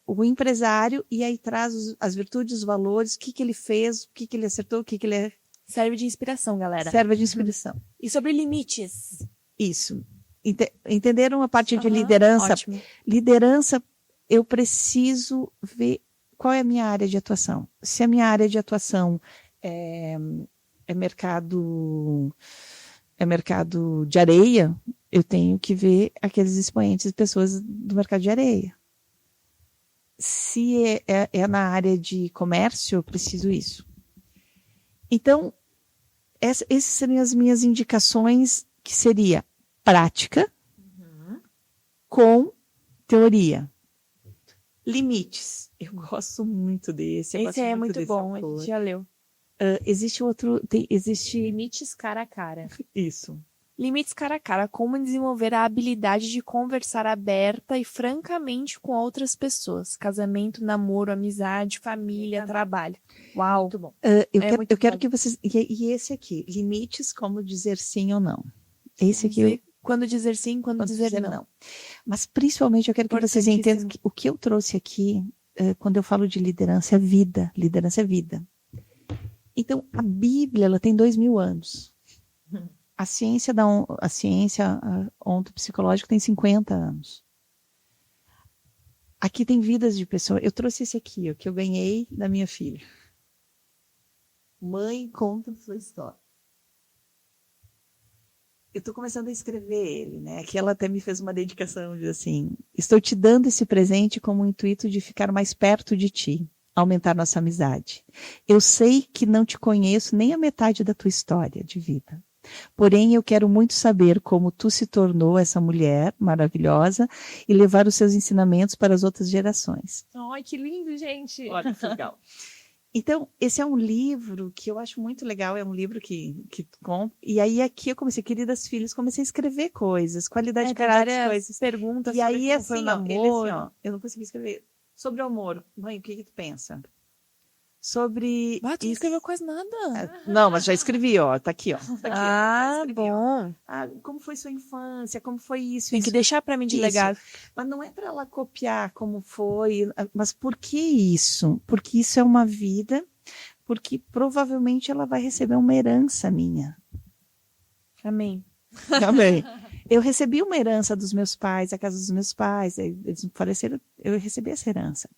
o empresário e aí traz as virtudes, os valores, o que ele fez, o que ele acertou, o que ele serve de inspiração, galera. Serve de inspiração. E sobre limites? Isso. Entenderam a parte de liderança? Ótimo. Liderança, eu preciso ver qual é a minha área de atuação. Se a minha área de atuação é mercado de areia, eu tenho que ver aqueles expoentes, pessoas do mercado de areia. Se é na área de comércio, eu preciso isso. Então, essas seriam as minhas indicações, que seria prática com teoria. Limites. Eu gosto muito desse. Esse é muito bom, a gente já leu. Existe outro... Existe... Limites cara a cara. Isso. Limites cara a cara. Como desenvolver a habilidade de conversar aberta e francamente com outras pessoas. Casamento, namoro, amizade, família, trabalho. Uau. Muito bom. Eu quero que vocês... E esse aqui. Limites, como dizer sim ou não. Esse aqui... Quando dizer sim, quando dizer não. Mas principalmente eu quero que vocês entendam que o que eu trouxe aqui, quando eu falo de liderança, é vida. Liderança é vida. Então, a Bíblia, ela tem 2000 anos. A ciência ontopsicológica tem 50 anos. Aqui tem vidas de pessoas. Eu trouxe esse aqui, ó, que eu ganhei da minha filha. Mãe, conta sua história. Eu estou começando a escrever ele, né? Que ela até me fez uma dedicação, diz assim: estou te dando esse presente como o intuito de ficar mais perto de ti, aumentar nossa amizade. Eu sei que não te conheço nem a metade da tua história de vida. Porém, eu quero muito saber como tu se tornou essa mulher maravilhosa e levar os seus ensinamentos para as outras gerações. Ai, que lindo, gente! Olha que legal. Então, esse é um livro que eu acho muito legal, é um livro que e aí aqui eu comecei, queridas filhas, comecei a escrever coisas, qualidade de caráter, coisas. Perguntas. E aí, assim, ele assim, ó, eu não consegui escrever. Sobre o amor, mãe, o que tu pensa? Sobre... Tu não escreveu quase nada. Não, mas já escrevi, ó, tá aqui, ó. Tá aqui, bom. Como foi sua infância, como foi isso? Tem que deixar para mim de legado. Mas não é para ela copiar como foi, mas por que isso? Porque isso é uma vida, porque provavelmente ela vai receber uma herança minha. Amém. Amém. Eu recebi uma herança dos meus pais, a casa dos meus pais, eles faleceram, eu recebi essa herança.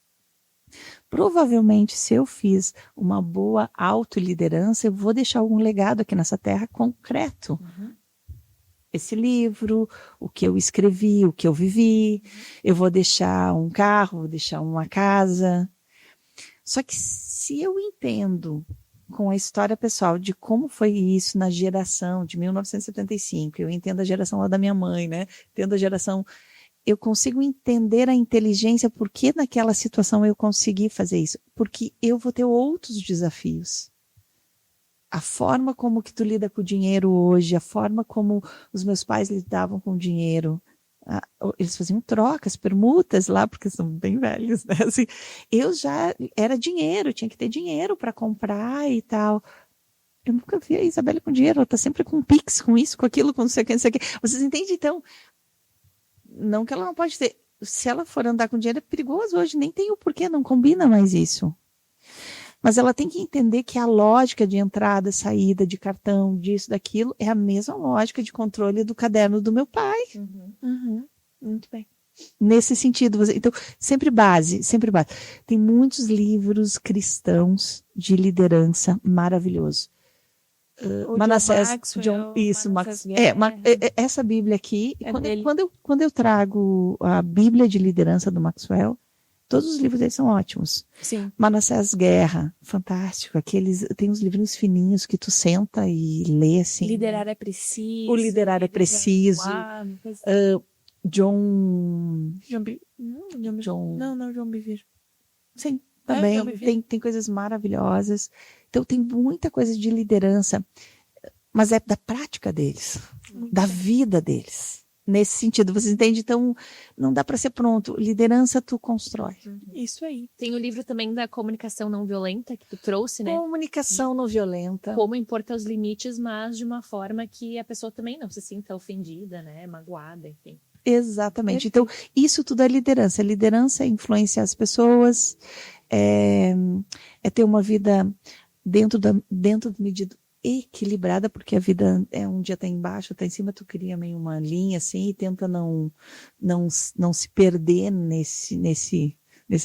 Provavelmente, se eu fiz uma boa autoliderança, eu vou deixar algum legado aqui nessa terra concreto. Esse livro, o que eu escrevi, o que eu vivi, eu vou deixar um carro, vou deixar uma casa. Só que se eu entendo com a história pessoal de como foi isso na geração de 1975, eu entendo a geração lá da minha mãe, né? Entendo a geração... Eu consigo entender a inteligência, porque naquela situação eu consegui fazer isso. Porque eu vou ter outros desafios. A forma como que tu lida com o dinheiro hoje, a forma como os meus pais lidavam com o dinheiro, eles faziam trocas, permutas lá, porque são bem velhos, né? Assim, eu já era dinheiro, tinha que ter dinheiro para comprar e tal. Eu nunca vi a Isabela com dinheiro, ela tá sempre com Pix, com isso, com aquilo, com não sei o que, não sei o que. Vocês entendem, então? Não que ela não pode ter. Se ela for andar com dinheiro, é perigoso hoje. Nem tem o porquê, não combina mais isso. Mas ela tem que entender que a lógica de entrada, saída, de cartão, disso, daquilo, é a mesma lógica de controle do caderno do meu pai. Muito bem. Nesse sentido. Então, sempre base, sempre base. Tem muitos livros cristãos de liderança maravilhosos. Manassés, essa Bíblia aqui, quando eu trago a Bíblia de liderança do Maxwell, todos os livros dele são ótimos. Sim. Manassés Guerra, fantástico. Tem uns livrinhos fininhos que tu senta e lê assim. Liderar é preciso. O liderar é preciso. John Bevere. Sim, também tem coisas maravilhosas. Então tem muita coisa de liderança, mas é da prática deles, da vida deles. Nesse sentido, vocês entendem? Então, não dá para ser pronto. Liderança tu constrói. Isso aí. Tem o livro também da comunicação não violenta que tu trouxe, né? Comunicação não violenta. Como impor teus limites, mas de uma forma que a pessoa também não se sinta ofendida, né? Magoada, enfim. Exatamente. Então, isso tudo é liderança. Liderança é influenciar as pessoas, é ter uma vida dentro da medida equilibrada, porque a vida um dia tá embaixo, tá em cima, tu cria meio uma linha assim e tenta não se perder nesse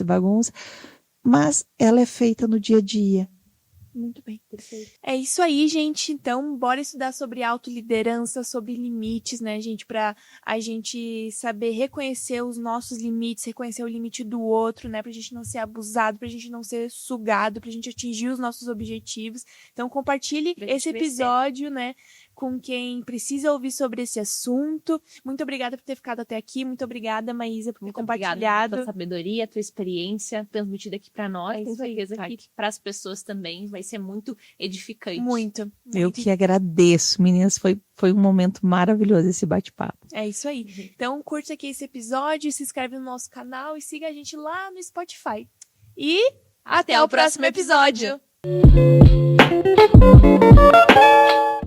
bagunça, mas ela é feita no dia a dia. Muito bem, perfeito. É isso aí, gente. Então, bora estudar sobre autoliderança, sobre limites, né, gente? Pra a gente saber reconhecer os nossos limites, reconhecer o limite do outro, né? Pra gente não ser abusado, pra gente não ser sugado, pra gente atingir os nossos objetivos. Então, compartilhe esse episódio, né, com quem precisa ouvir sobre esse assunto. Muito obrigada por ter ficado até aqui. Muito obrigada, Maísa, por ter compartilhado. Obrigada pela tua sabedoria, tua experiência transmitida aqui pra nós. Tenho certeza que para as pessoas também vai ser muito edificante. Muito. Eu que agradeço, meninas. Foi um momento maravilhoso esse bate-papo. É isso aí. Então, curte aqui esse episódio, se inscreve no nosso canal e siga a gente lá no Spotify. E até o próximo episódio.